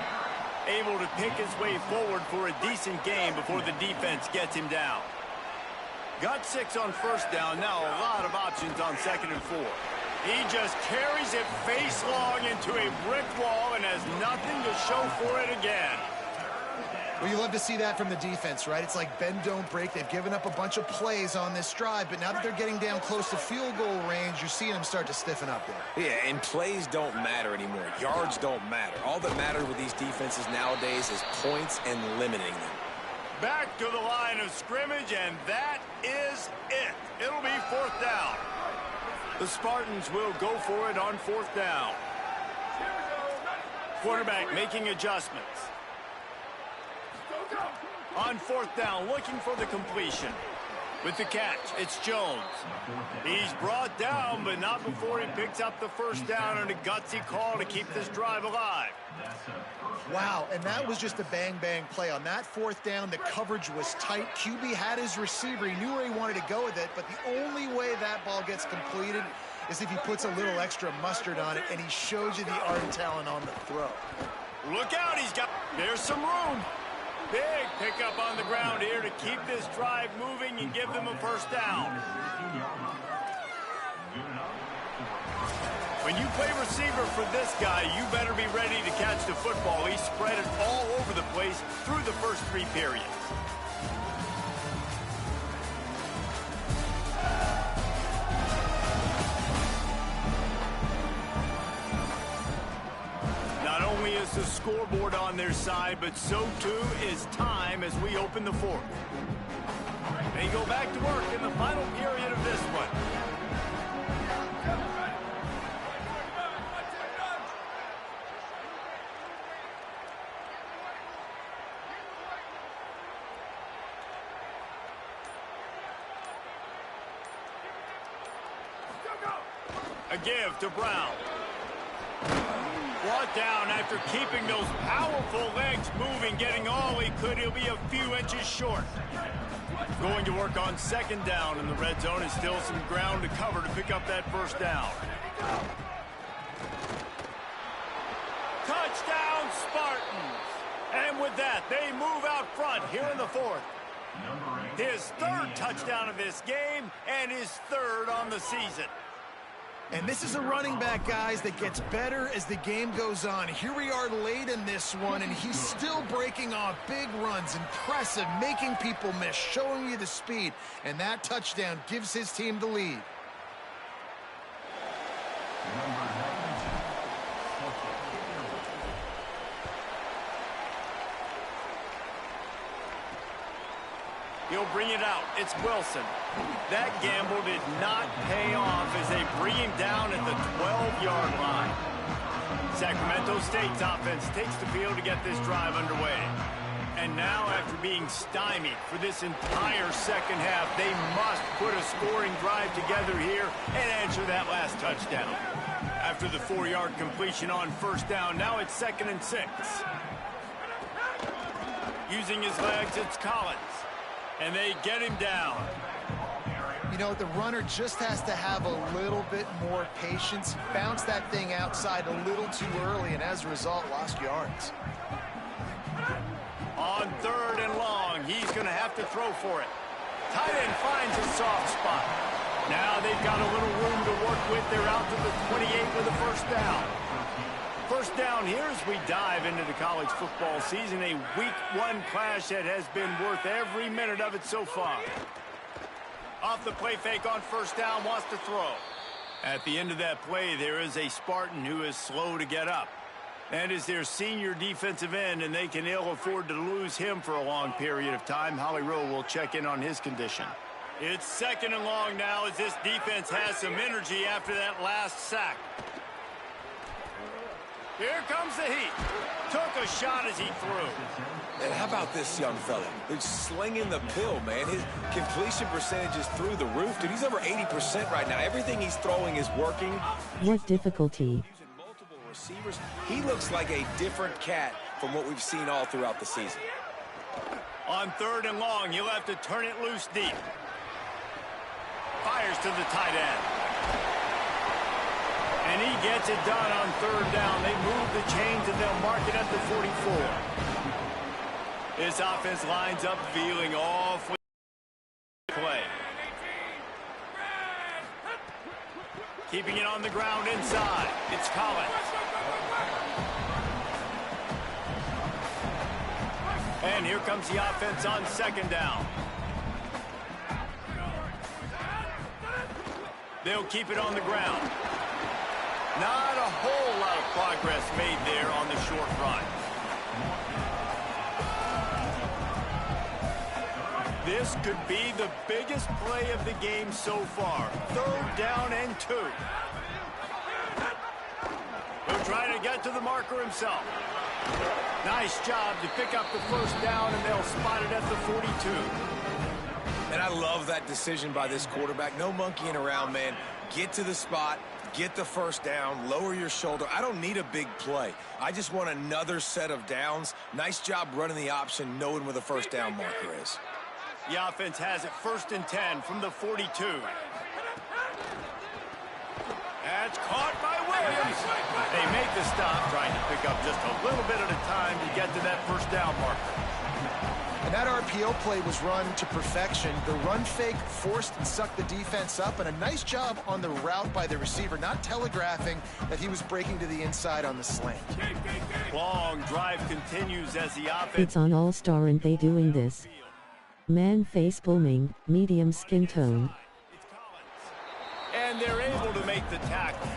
Able to pick his way forward for a decent game before the defense gets him down. Got 6 on first down, now a lot of options on second and 4. He just carries it face long into a brick wall and has nothing to show for it again. Well, you love to see that from the defense, right? It's like bend, don't break. They've given up a bunch of plays on this drive, but now that they're getting down close to field goal range, you're seeing them start to stiffen up there. Yeah, and plays don't matter anymore. Yards don't matter. All that matters with these defenses nowadays is points and limiting them. Back to the line of scrimmage, and that is it. It'll be 4th down. The Spartans will go for it on 4th down. Quarterback making adjustments. On 4th down, looking for the completion. With the catch, it's Jones. He's brought down, but not before he picks up the 1st down and a gutsy call to keep this drive alive. Wow, and that was just a bang-bang play. On that 4th down, the coverage was tight. QB had his receiver. He knew where he wanted to go with it, but the only way that ball gets completed is if he puts a little extra mustard on it, and he shows you the art and talent on the throw. Look out, there's some room. Big pickup on the ground here to keep this drive moving and give them a 1st down. When you play receiver for this guy, you better be ready to catch the football. He spread it all over the place through the first 3 periods. Is the scoreboard on their side, but so too is time as we open the 4th. They go back to work in the final period of this one. A give to Brown. Brought down after keeping those powerful legs moving, getting all he could. He'll be a few inches short. Going to work on 2nd down in the red zone. Is still some ground to cover to pick up that 1st down. Touchdown, Spartans. And with that, they move out front here in the 4th. His 3rd touchdown of this game and his 3rd on the season. And this is a running back, guys, that gets better as the game goes on. Here we are late in this one, and he's still breaking off big runs. Impressive, making people miss, showing you the speed. And that touchdown gives his team the lead. He'll bring it out. It's Wilson. That gamble did not pay off as they bring him down at the 12-yard line. Sacramento State's offense takes the field to get this drive underway. And now, after being stymied for this entire 2nd half, they must put a scoring drive together here and answer that last touchdown. After the 4-yard completion on 1st down, now it's 2nd and 6. Using his legs, it's Collins. And they get him down. You know, the runner just has to have a little bit more patience. Bounce that thing outside a little too early, and as a result, lost yards. On 3rd and long, he's going to have to throw for it. Tight end finds a soft spot. Now they've got a little room to work with. They're out to the 28 with a 1st down. 1st down here as we dive into the college football season. A week 1 clash that has been worth every minute of it so far. Off the play fake on 1st down, wants to throw. At the end of that play, there is a Spartan who is slow to get up. That is their senior defensive end, and they can ill afford to lose him for a long period of time. Holly Rowe will check in on his condition. It's 2nd and long now as this defense has some energy after that last sack. Here comes the heat. Took a shot as he threw. And how about this young fella? They're slinging the pill, man. His completion percentage is through the roof. Dude, he's over 80% right now. Everything he's throwing is working. What difficulty? Using multiple receivers. He looks like a different cat from what we've seen all throughout the season. On 3rd and long, he'll have to turn it loose deep. Fires to the tight end. And he gets it done on 3rd down. They move the chains and they'll mark it at the 44. This offense lines up feeling awfully play. Keeping it on the ground inside. It's Collins. And here comes the offense on second down. They'll keep it on the ground. Not a whole lot of progress made there on the short run. This could be the biggest play of the game so far. 3rd down and 2. He'll try to get to the marker himself. Nice job to pick up the 1st down, and they'll spot it at the 42. And I love that decision by this quarterback. No monkeying around, man. Get to the spot, get the 1st down, lower your shoulder. I don't need a big play. I just want another set of downs. Nice job running the option, knowing where the 1st down marker is. The offense has it 1st and 10 from the 42. That's caught by Williams. They make the stop, trying to pick up just a little bit at a time to get to that 1st down marker. And that RPO play was run to perfection. The run fake forced and sucked the defense up, and a nice job on the route by the receiver, not telegraphing that he was breaking to the inside on the slant. Long drive continues as the offense... It's on All-Star and they doing this. Man face booming, medium skin tone. And they're able to make the tackle.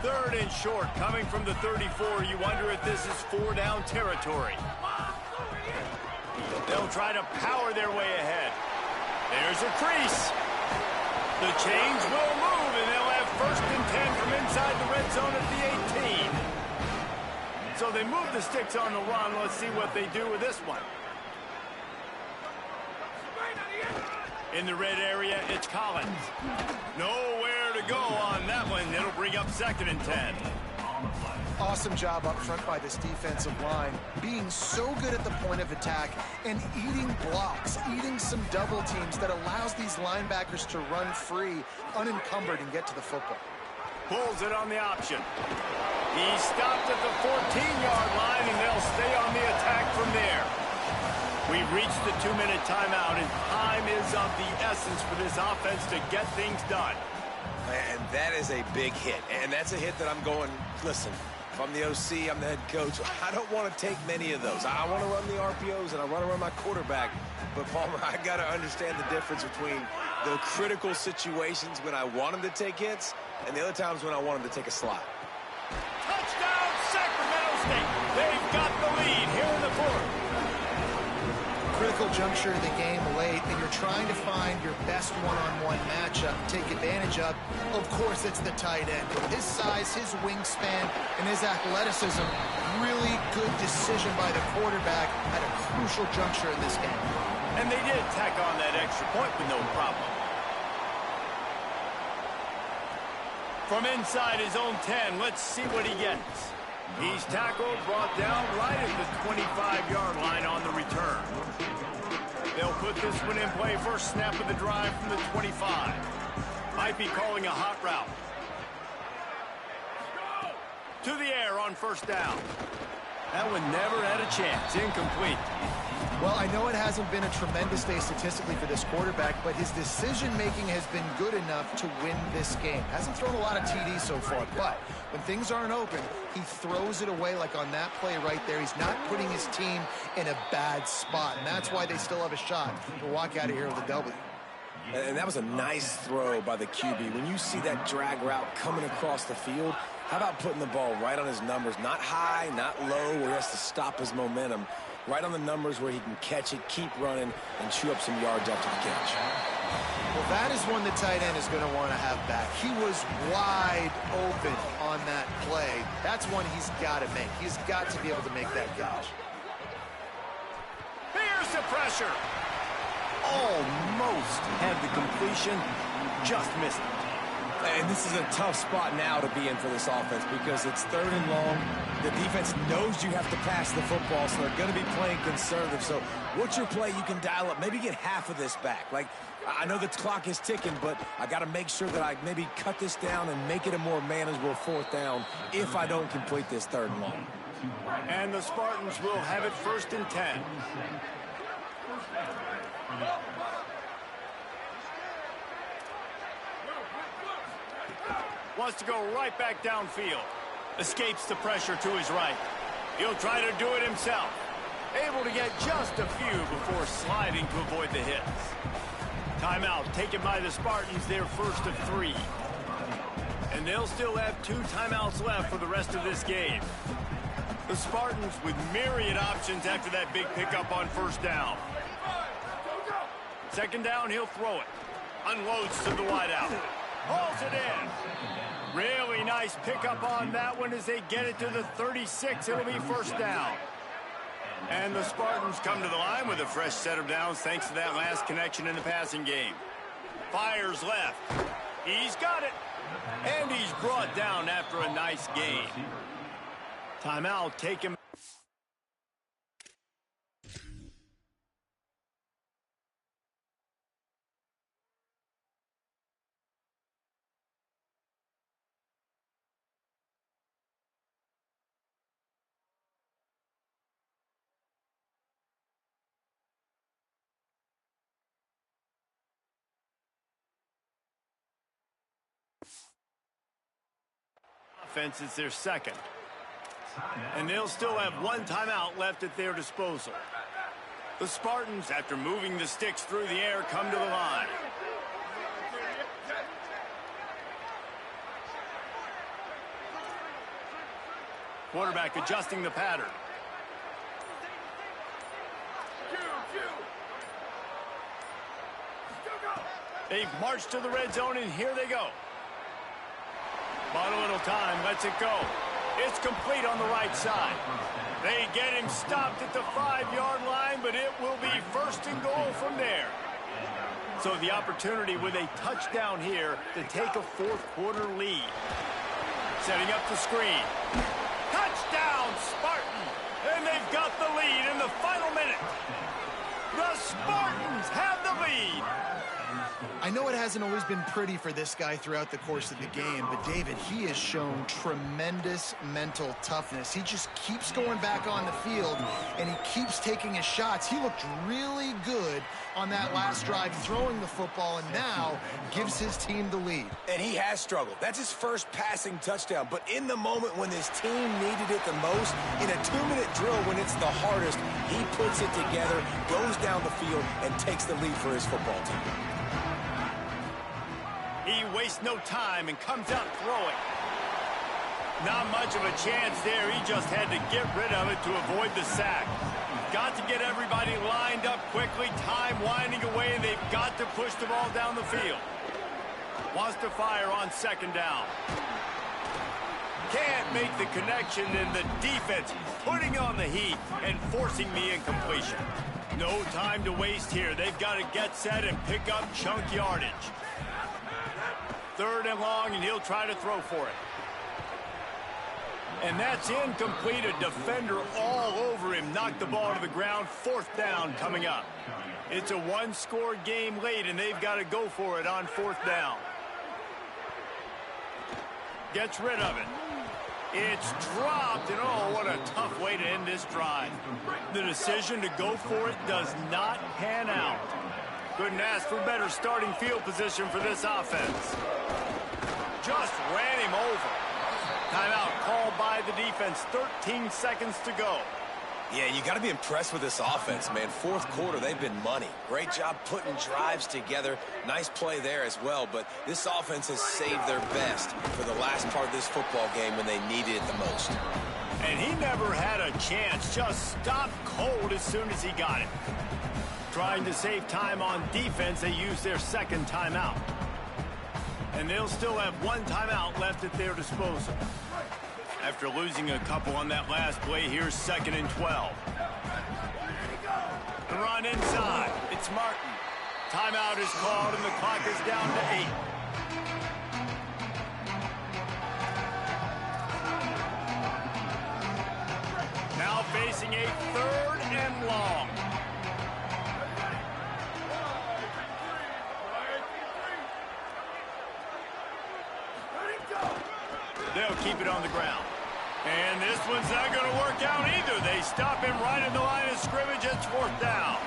Third and short, coming from the 34. You wonder if this is 4-down territory. They'll try to power their way ahead. There's a crease. The chains will move, and they'll have 1st and 10 from inside the red zone at the 18. So they move the sticks on the run. Let's see what they do with this one. In the red area, it's Collins. Nowhere to go on that one. It'll bring up 2nd and 10. Awesome job up front by this defensive line, being so good at the point of attack and eating blocks, eating some double teams that allows these linebackers to run free, unencumbered, and get to the football. Pulls it on the option. He stopped at the 14-yard line, and they'll stay on the attack from there. We've reached the 2-minute timeout, and time is of the essence for this offense to get things done. And that is a big hit. And that's a hit that I'm going, listen, if I'm the OC, I'm the head coach, I don't want to take many of those. I want to run the RPOs, and I want to run my quarterback. But, Palmer, I got to understand the difference between the critical situations when I want him to take hits and the other times when I want him to take a slot. Touchdown, Sacramento State. They've got the lead here in the 4th. Critical juncture of the game late, and you're trying to find your best one-on-one matchup, take advantage of course, it's the tight end. His size, his wingspan, and his athleticism, really good decision by the quarterback at a crucial juncture in this game. And they did tack on that extra point with no problem. From inside his own 10, let's see what he gets. He's tackled, brought down right at the 25-yard line on the return. They'll put this one in play. First snap of the drive from the 25. Might be calling a hot route. To the air on 1st down. That one never had a chance. Incomplete. Well, I know it hasn't been a tremendous day statistically for this quarterback, but his decision-making has been good enough to win this game. Hasn't thrown a lot of TDs so far, but when things aren't open, he throws it away like on that play right there. He's not putting his team in a bad spot, and that's why they still have a shot to walk out of here with a W. And that was a nice throw by the QB. When you see that drag route coming across the field, how about putting the ball right on his numbers? Not high, not low, where he has to stop his momentum. Right on the numbers where he can catch it, keep running, and chew up some yards after the catch. Well, that is one the tight end is going to want to have back. He was wide open on that play. That's one he's got to make. He's got to be able to make that catch. Here's the pressure. Almost had the completion, just missed it. And this is a tough spot now to be in for this offense because it's 3rd and long. The defense knows you have to pass the football, so they're going to be playing conservative. So what's your play you can dial up? Maybe get half of this back. Like, I know the clock is ticking, but I got to make sure that I maybe cut this down and make it a more manageable 4th down if I don't complete this 3rd and long. And the Spartans will have it 1st and 10. Wants to go right back downfield. Escapes the pressure to his right. He'll try to do it himself. Able to get just a few before sliding to avoid the hits. Timeout taken by the Spartans, their first of 3. And they'll still have 2 timeouts left for the rest of this game. The Spartans with myriad options after that big pickup on first down. Second down, he'll throw it. Unloads to the wideout. Hauls it in. Really nice pickup on that one as they get it to the 36. It'll be first down. And the Spartans come to the line with a fresh set of downs thanks to that last connection in the passing game. Fires left. He's got it. And he's brought down after a nice gain. Timeout taken. Offense is their second. And they'll still have 1 timeout left at their disposal. The Spartans, after moving the sticks through the air, come to the line. Quarterback adjusting the pattern. They've marched to the red zone, and here they go. Bought a little time, lets it go. It's complete on the right side. They get him stopped at the 5-yard line, but it will be first and goal from there. So the opportunity with a touchdown here to take a fourth-quarter lead. Setting up the screen. Touchdown, Spartan! And they've got the lead in the final minute. The Spartans have the lead. I know it hasn't always been pretty for this guy throughout the course of the game, but David, he has shown tremendous mental toughness. He just keeps going back on the field, and he keeps taking his shots. He looked really good on that last drive, throwing the football, and now gives his team the lead. And he has struggled. That's his first passing touchdown. But in the moment when his team needed it the most, in a 2-minute drill when it's the hardest, he puts it together, goes down the field, and takes the lead for his football team. He wastes no time and comes out throwing. Not much of a chance there. He just had to get rid of it to avoid the sack. Got to get everybody lined up quickly. Time winding away. They've got to push the ball down the field. Wants to fire on second down. Can't make the connection, and the defense putting on the heat and forcing the incompletion. No time to waste here. They've got to get set and pick up chunk yardage. Third and long, and he'll try to throw for it. And that's incomplete. A defender all over him. Knocked the ball to the ground. Fourth down coming up. It's a 1-score game late, and they've got to go for it on fourth down. Gets rid of it. It's dropped, and oh, what a tough way to end this drive. The decision to go for it does not pan out. Couldn't ask for better starting field position for this offense. Just ran him over. Timeout called by the defense. 13 seconds to go. Yeah, you got to be impressed with this offense, man. Fourth quarter, they've been money. Great job putting drives together. Nice play there as well, but this offense has saved their best for the last part of this football game when they needed it the most. And he never had a chance. Just stopped cold as soon as he got it. Trying to save time on defense, they use their second timeout. And they'll still have 1 timeout left at their disposal. After losing a couple on that last play, here's 2nd and 12. The run inside. It's Martin. Timeout is called, and the clock is down to 8. Now facing a 3rd and long. They'll keep it on the ground. And this one's not going to work out either. They stop him right in the line of scrimmage. It's 4th down.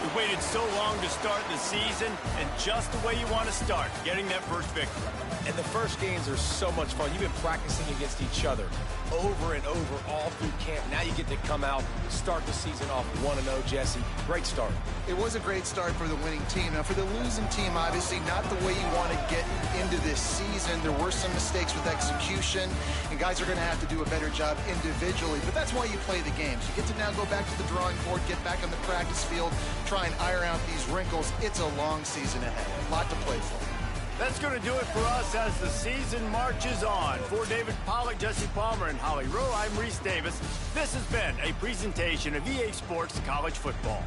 We waited so long to start the season, and just the way you want to start, getting that first victory. And the first games are so much fun. You've been practicing against each other over and over all through camp. Now you get to come out, start the season off 1-0, Jesse. Great start. It was a great start for the winning team. Now, for the losing team, obviously not the way you want to get into this season. There were some mistakes with execution, and guys are going to have to do a better job individually. But that's why you play the games. You get to now go back to the drawing board, get back on the practice field, try and iron out these wrinkles. It's a long season ahead. A lot to play for. That's going to do it for us as the season marches on. For David Pollack, Jesse Palmer, and Holly Rowe, I'm Reese Davis. This has been a presentation of EA Sports College Football.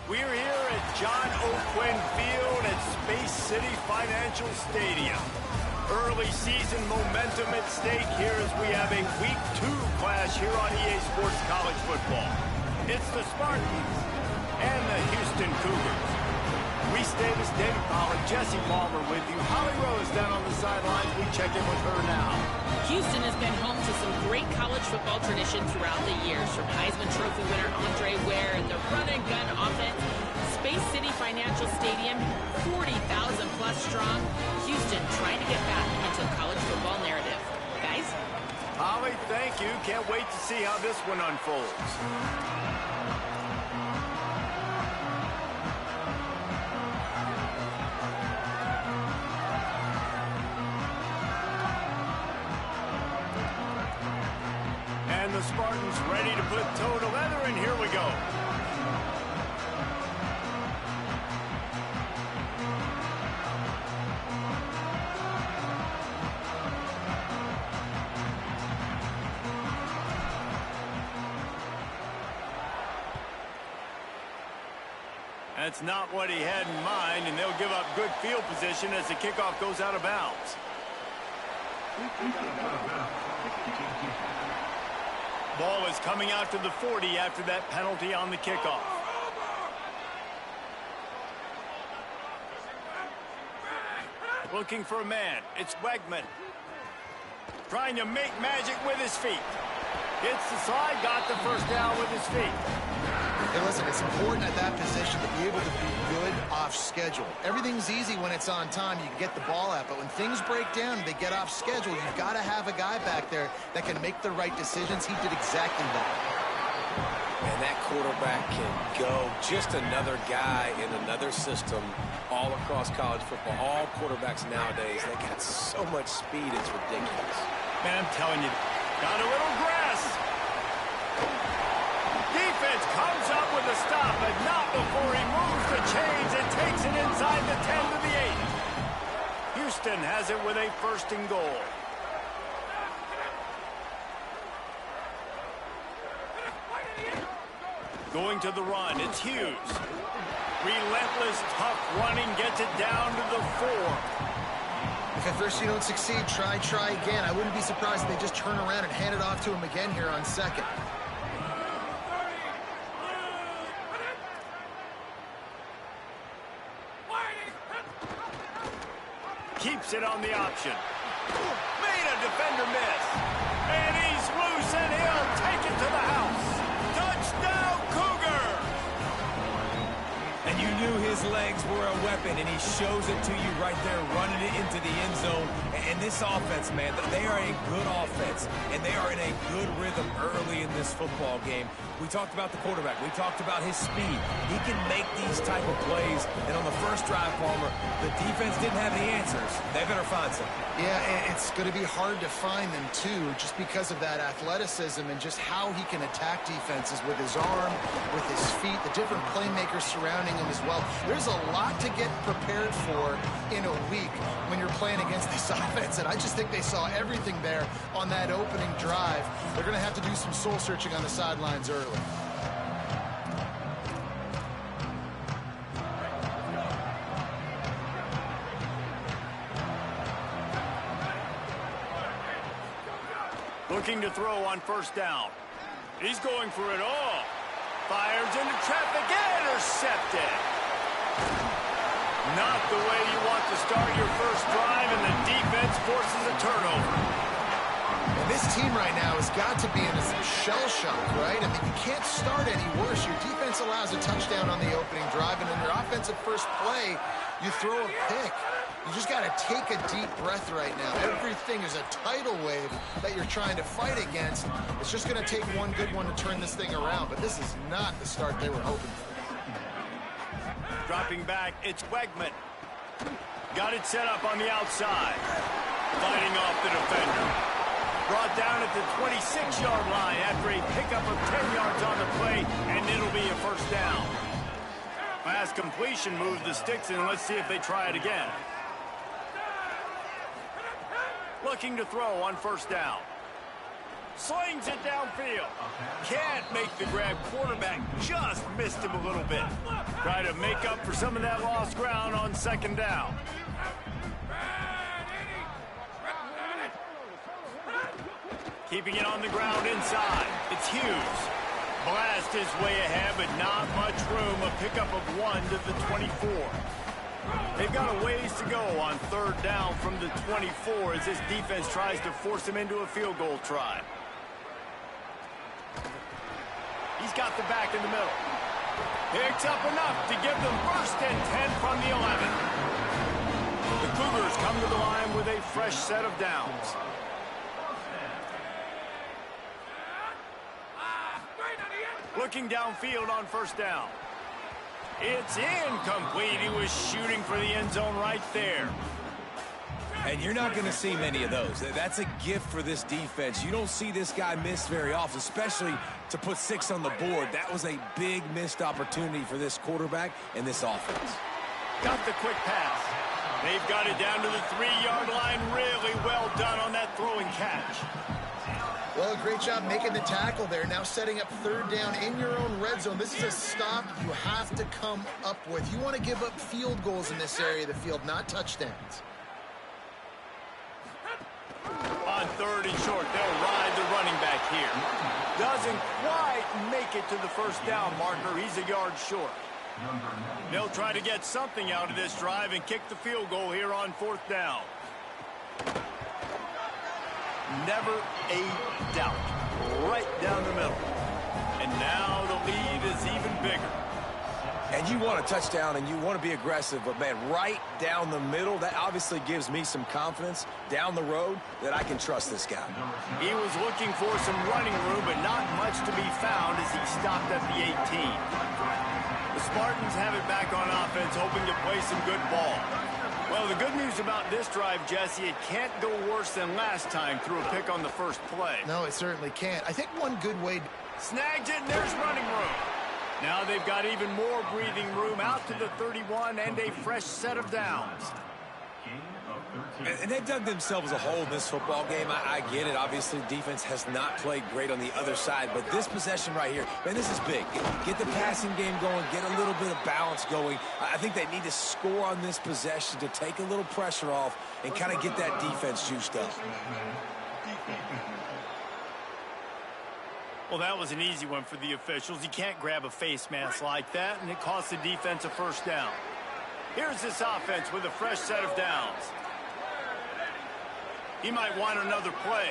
We're here at John O'Quinn Field at Space City Financial Stadium. Early season momentum at stake here as we have a Week 2 clash here on EA Sports College Football. It's the Spartans and the Houston Cougars. Reese Davis, David Pollard, Jesse Palmer with you. Holly Rose down on the sidelines. We check in with her now. Houston has been home to some great college football tradition throughout the years, from Heisman Trophy winner Andre Ware and the run-and-gun offense. Space City Financial Stadium, 40,000 plus strong. Houston trying to get back into the college football narrative. Guys? Holly, thank you. Can't wait to see how this one unfolds. And the Spartans ready to put toe to leather, and here we go. That's not what he had in mind, and they'll give up good field position as the kickoff goes out of bounds. Ball is coming out to the 40 after that penalty on the kickoff. Looking for a man. It's Wegman. Trying to make magic with his feet. Hits the slide, got the first down with his feet. Hey, listen, it's important at that position to be able to be good off schedule. Everything's easy when it's on time. You can get the ball out. But when things break down, they get off schedule. You've got to have a guy back there that can make the right decisions. He did exactly that. And that quarterback can go. Just another guy in another system all across college football. All quarterbacks nowadays, they got so much speed, it's ridiculous. Man, I'm telling you, got a little grass. Defense comes up with a stop, but not before he moves the chains and takes it inside the 10 to the 8. Houston has it with a 1st and goal. Going to the run, it's Hughes. Relentless, tough running, gets it down to the 4. If at first you don't succeed, try again. I wouldn't be surprised if they just turn around and hand it off to him again here on 2nd. Keeps it on the option. Made a defender miss. And he's loose, and he'll take it to the house. Touchdown, Cougar! And you knew his legs were a weapon, and he shows it to you right there, running it into the end zone. And this offense, man, they are a good offense, and they are in a good rhythm early in this football game. We talked about the quarterback. We talked about his speed. He can make these type of plays. And on the first drive, Palmer, the defense didn't have the answers. They better find some. Yeah, it's going to be hard to find them, too, just because of that athleticism and just how he can attack defenses with his arm, with his feet, the different playmakers surrounding him as well. There's a lot to get prepared for in a week when you're playing against this offense, and I just think they saw everything there on that opening drive. They're going to have to do some soul-searching on the sidelines early. Looking to throw on 1st down. He's going for it all. Fires into traffic, intercepted. Not the way you want to start your first drive, and the defense forces a turnover. And this team right now has got to be in some shell shock, right? I mean, you can't start any worse. Your defense allows a touchdown on the opening drive, and in your offensive first play, you throw a pick. You just got to take a deep breath right now. Everything is a tidal wave that you're trying to fight against. It's just going to take one good one to turn this thing around, but this is not the start they were hoping for. Dropping back, it's Wegman. Got it set up on the outside. Fighting off the defender. Brought down at the 26-yard line after a pickup of 10 yards on the play, and it'll be a 1st down. Pass completion moves the sticks, and let's see if they try it again. Looking to throw on 1st down. Slings it downfield. Can't make the grab. Quarterback just missed him a little bit. Try to make up for some of that lost ground on second down. Keeping it on the ground inside. It's Hughes. Blast his way ahead, but not much room. A pickup of 1 to the 24. They've got a ways to go on third down from the 24 as this defense tries to force him into a field goal try. He's got the back in the middle. Picks up enough to give them first and 10 from the 11. The Cougars come to the line with a fresh set of downs. Looking downfield on first down. It's incomplete. He was shooting for the end zone right there. And you're not going to see many of those. That's a gift for this defense. You don't see this guy miss very often, especially to put 6 on the board. That was a big missed opportunity for this quarterback and this offense. Got the quick pass. They've got it down to the 3-yard line. Really well done on that throw and catch. Well, great job making the tackle there. Now setting up third down in your own red zone. This is a stop you have to come up with. You want to give up field goals in this area of the field, not touchdowns. On third and short, they'll ride the running back here. Doesn't quite make it to the first down marker. He's a yard short. They'll try to get something out of this drive and kick the field goal here on fourth down. Never a doubt. Right down the middle. And now the lead is even bigger. And you want a touchdown and you want to be aggressive, but, man, right down the middle, that obviously gives me some confidence down the road that I can trust this guy. He was looking for some running room, but not much to be found as he stopped at the 18. The Spartans have it back on offense, hoping to play some good ball. Well, the good news about this drive, Jesse, it can't go worse than last time through a pick on the first play. No, it certainly can't. I think one good way... Snags it, and there's running room. Now they've got even more breathing room out to the 31 and a fresh set of downs. And they dug themselves a hole in this football game. I get it. Obviously, defense has not played great on the other side. But this possession right here, man, this is big. Get the passing game going. Get a little bit of balance going. I think they need to score on this possession to take a little pressure off and kind of get that defense juiced up. Well, that was an easy one for the officials. You can't grab a face mask like that, and it costs the defense a first down. Here's this offense with a fresh set of downs. He might want another play.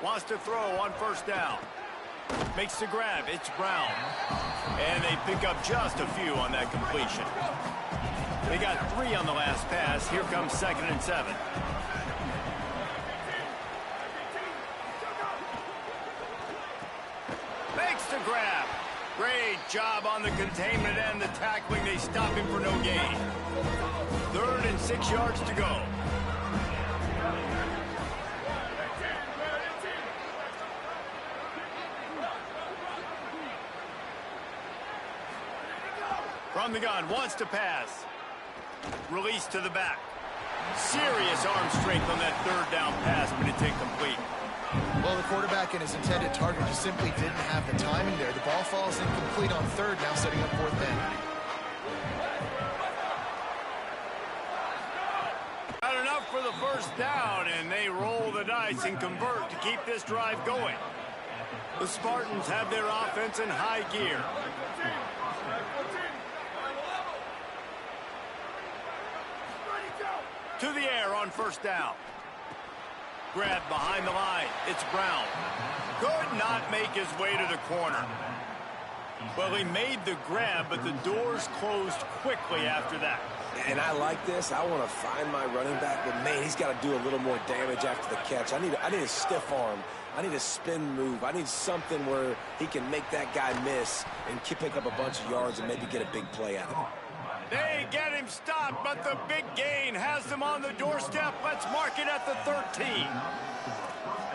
Wants to throw on first down. Makes the grab. It's Brown. And they pick up just a few on that completion. They got 3 on the last pass. Here comes 2nd and 7. Makes the grab. Great job on the containment and the tackling. They stop him for no gain. 3rd and 6 yards to go. From the gun, wants to pass. Release to the back. Serious arm strength on that 3rd down pass, but it's incomplete. Well, the quarterback and his intended target just simply didn't have the timing there. The ball falls incomplete on 3rd, now setting up 4th down. Got enough for the first down, and they roll the dice and convert to keep this drive going. The Spartans have their offense in high gear. To the air on first down. Grab behind the line. It's Brown. Could not make his way to the corner. Well, he made the grab, but the doors closed quickly after that. And I like this. I want to find my running back, but, man, he's got to do a little more damage after the catch. I need a stiff arm. I need a spin move. I need something where he can make that guy miss and pick up a bunch of yards and maybe get a big play out of it. They get him stopped, but the big gain has them on the doorstep. Let's mark it at the 13.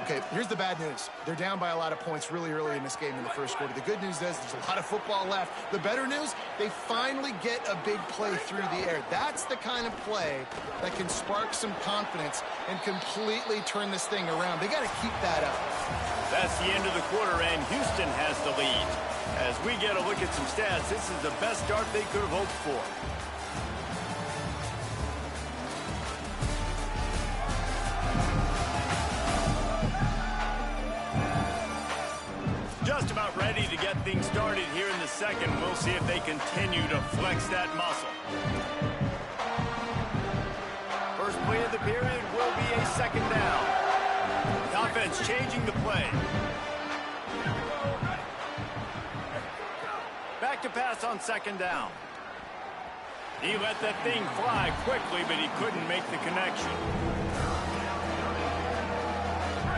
Okay, here's the bad news. They're down by a lot of points really early in this game in the first quarter. The good news is there's a lot of football left. The better news, they finally get a big play through the air. That's the kind of play that can spark some confidence and completely turn this thing around. They got to keep that up. That's the end of the quarter, and Houston has the lead. As we get a look at some stats, this is the best start they could have hoped for. Just about ready to get things started here in the second. We'll see if they continue to flex that muscle. First play of the period will be a second down. The offense changing the play. Back to pass on second down. He let that thing fly quickly, but he couldn't make the connection.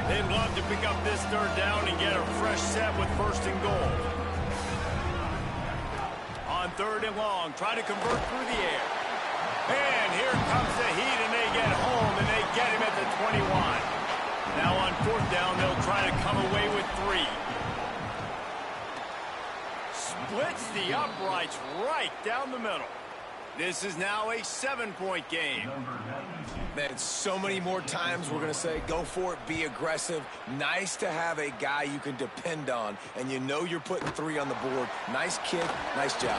They'd love to pick up this third down and get a fresh set with first and goal. On third and long, try to convert through the air. And here comes the heat, and they get home, and they get him at the 21. Now on fourth down, they'll try to come away with 3. Splits the uprights right down the middle. This is now a 7-point game. Man, so many more times we're going to say, go for it, be aggressive. Nice to have a guy you can depend on, and you know you're putting 3 on the board. Nice kick, nice job.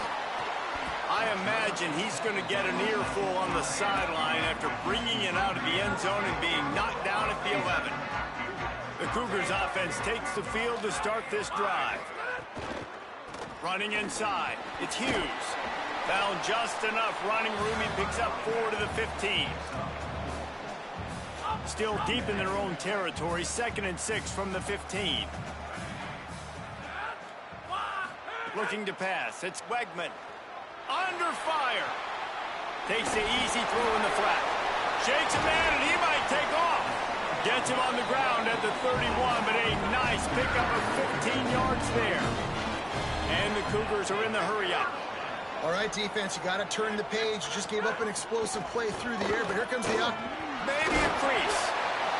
I imagine he's going to get an earful on the sideline after bringing it out of the end zone and being knocked down at the 11. The Cougars offense takes the field to start this drive. Running inside, it's Hughes. Found just enough running room. He picks up 4 to the 15. Still deep in their own territory. 2nd and 6 from the 15. Looking to pass. It's Wegman. Under fire. Takes the easy throw in the flat. Shakes a man, and he might take off. Gets him on the ground at the 31, but a nice pickup of 15 yards there. And the Cougars are in the hurry-up. All right, defense, you got to turn the page. You just gave up an explosive play through the air, but here comes the up. Maybe a crease.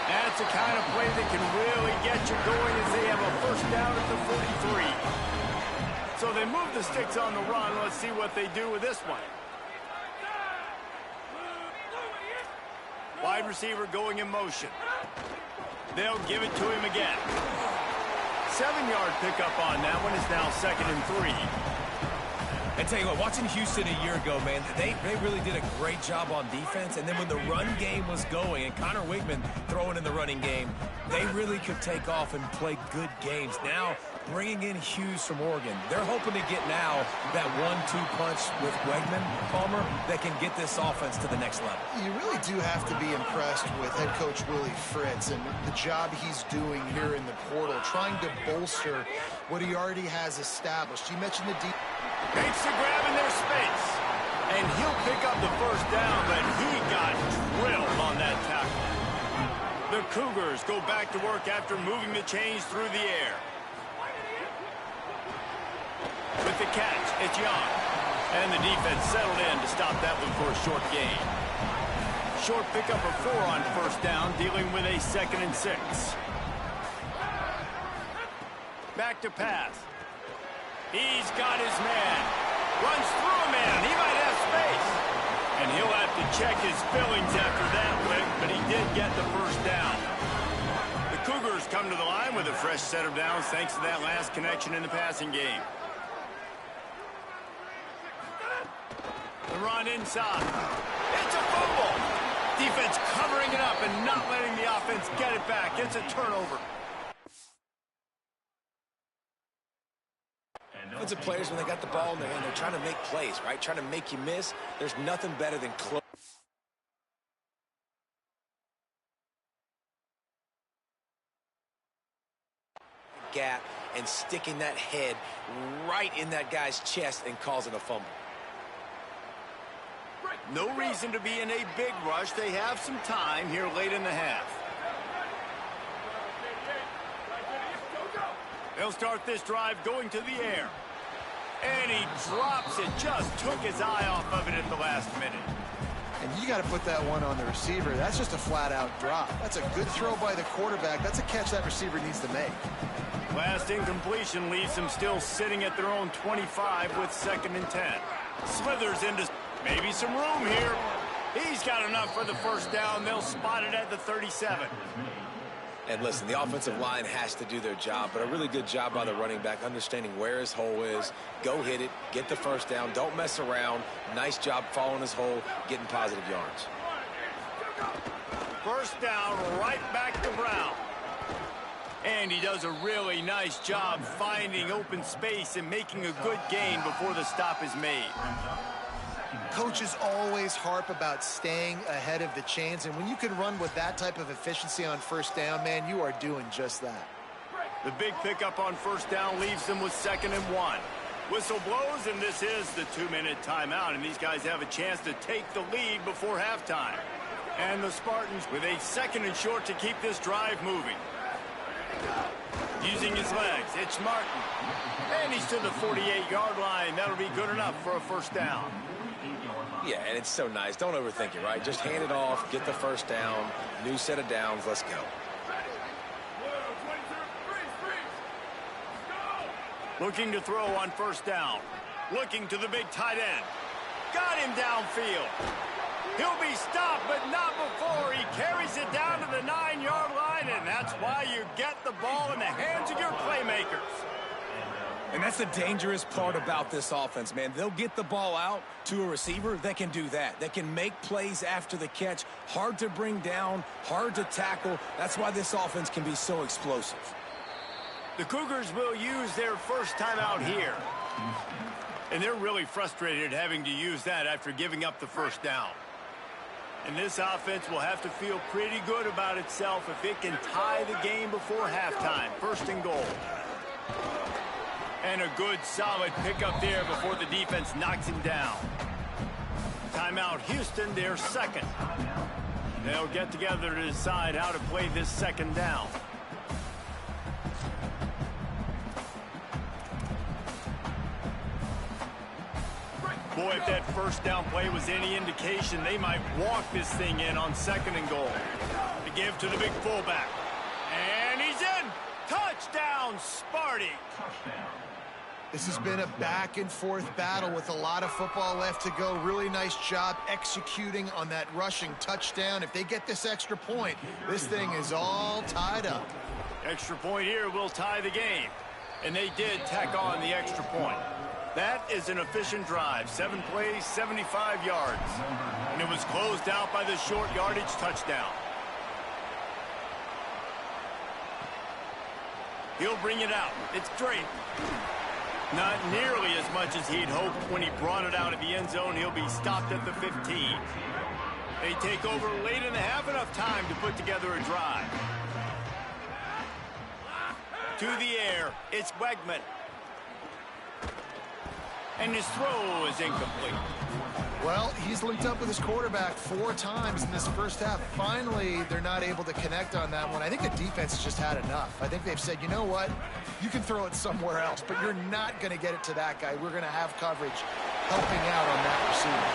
That's the kind of play that can really get you going as they have a first down at the 43. So they move the sticks on the run. Let's see what they do with this one. Wide receiver going in motion. They'll give it to him again. 7-yard pickup on that one. Is now 2nd and 3. And tell you what, watching Houston a year ago, man, they really did a great job on defense. And then when the run game was going and Connor Wigman throwing in the running game, they really could take off and play good games. Now, bringing in Hughes from Oregon, they're hoping to get now that 1-2 punch with Wegman, Palmer, that can get this offense to the next level. You really do have to be impressed with head coach Willie Fritz and the job he's doing here in the portal, trying to bolster what he already has established. You mentioned the deep. Makes the grab in their space. And he'll pick up the first down, but he got drilled on that tackle. The Cougars go back to work after moving the chains through the air. With the catch, it's Young. And the defense settled in to stop that one for a short gain. Short pickup of 4 on first down, dealing with a 2nd and 6. Back to pass. He's got his man. Runs through a man. He might have space. And he'll have to check his fillings after that lick, but he did get the first down. The Cougars come to the line with a fresh set of downs thanks to that last connection in the passing game. The run inside. It's a fumble. Defense covering it up and not letting the offense get it back. It's a turnover. Defensive players, when they got the ball in their hand, they're trying to make plays, right? Trying to make you miss. There's nothing better than close. Gap and sticking that head right in that guy's chest and causing a fumble. No reason to be in a big rush. They have some time here late in the half. They'll start this drive going to the air. And he drops it. Just took his eye off of it at the last minute. And you got to put that one on the receiver. That's just a flat-out drop. That's a good throw by the quarterback. That's a catch that receiver needs to make. Last incompletion leaves them still sitting at their own 25 with 2nd and 10. Slithers into maybe some room here. He's got enough for the first down. They'll spot it at the 37. And listen, the offensive line has to do their job, but a really good job by the running back understanding where his hole is. Go hit it, get the first down, don't mess around. Nice job following his hole, getting positive yards. First down, right back to Brown. And he does a really nice job finding open space and making a good gain before the stop is made. Coaches always harp about staying ahead of the chains, and when you can run with that type of efficiency on first down, man, you are doing just that. The big pickup on first down leaves them with 2nd and 1. Whistle blows, and this is the 2-minute timeout, and these guys have a chance to take the lead before halftime. And the Spartans with a 2nd and short to keep this drive moving. Using his legs, it's Martin. And he's to the 48-yard line. That'll be good enough for a first down. Yeah, and it's so nice. Don't overthink it, right? Just hand it off, get the first down, new set of downs, let's go. Looking to throw on first down. Looking to the big tight end. Got him downfield. He'll be stopped, but not before he carries it down to the 9-yard line, and that's why you get the ball in the hands of your playmakers. And that's the dangerous part about this offense, man. They'll get the ball out to a receiver that can do that. That can make plays after the catch. Hard to bring down, hard to tackle. That's why this offense can be so explosive. The Cougars will use their first time out here. And they're really frustrated having to use that after giving up the first down. And this offense will have to feel pretty good about itself if it can tie the game before halftime. 1st and goal. And a good, solid pickup there before the defense knocks him down. Timeout, Houston, their 2nd. They'll get together to decide how to play this 2nd down. Boy, if that first down play was any indication, they might walk this thing in on 2nd and goal. To give to the big fullback. And he's in! Touchdown, Sparty! This has been a back-and-forth battle with a lot of football left to go. Really nice job executing on that rushing touchdown. If they get this extra point, this thing is all tied up. Extra point here will tie the game. And they did tack on the extra point. That is an efficient drive. 7 plays, 75 yards. And it was closed out by the short yardage touchdown. He'll bring it out. It's Drake. Not nearly as much as he'd hoped when he brought it out of the end zone. He'll be stopped at the 15. They take over late in the half, enough time to put together a drive. To the air, it's Wegman. And his throw is incomplete. Well, he's linked up with his quarterback 4 times in this first half. Finally, they're not able to connect on that one. I think the defense has just had enough. I think they've said, you know what? You can throw it somewhere else, but you're not going to get it to that guy. We're going to have coverage helping out on that receiver.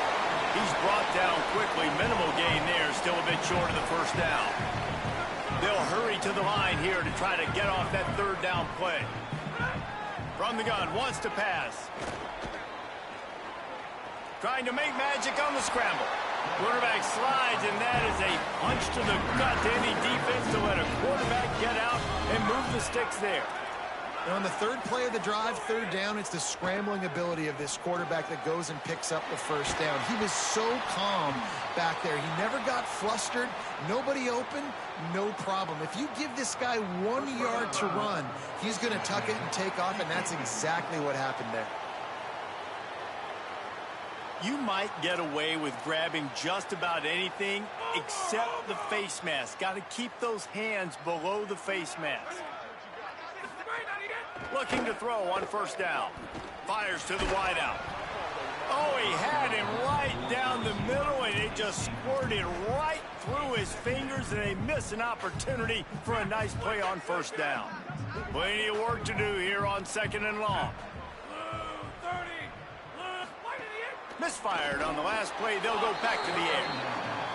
He's brought down quickly. Minimal gain there. Still a bit short of the first down. They'll hurry to the line here to try to get off that 3rd down play. From the gun, wants to pass. Trying to make magic on the scramble. Quarterback slides, and that is a punch to the gut to any defense to let a quarterback get out and move the sticks there. And on the 3rd play of the drive, 3rd down, it's the scrambling ability of this quarterback that goes and picks up the first down. He was so calm back there. He never got flustered. Nobody open, no problem. If you give this guy 1 yard to run, he's going to tuck it and take off, and that's exactly what happened there. You might get away with grabbing just about anything except the face mask. Got to keep those hands below the face mask. Looking to throw on first down. Fires to the wideout. Oh, he had him right down the middle, and it just squirted right through his fingers, and they miss an opportunity for a nice play on first down. Plenty of work to do here on 2nd and long. Misfired on the last play. They'll go back to the air.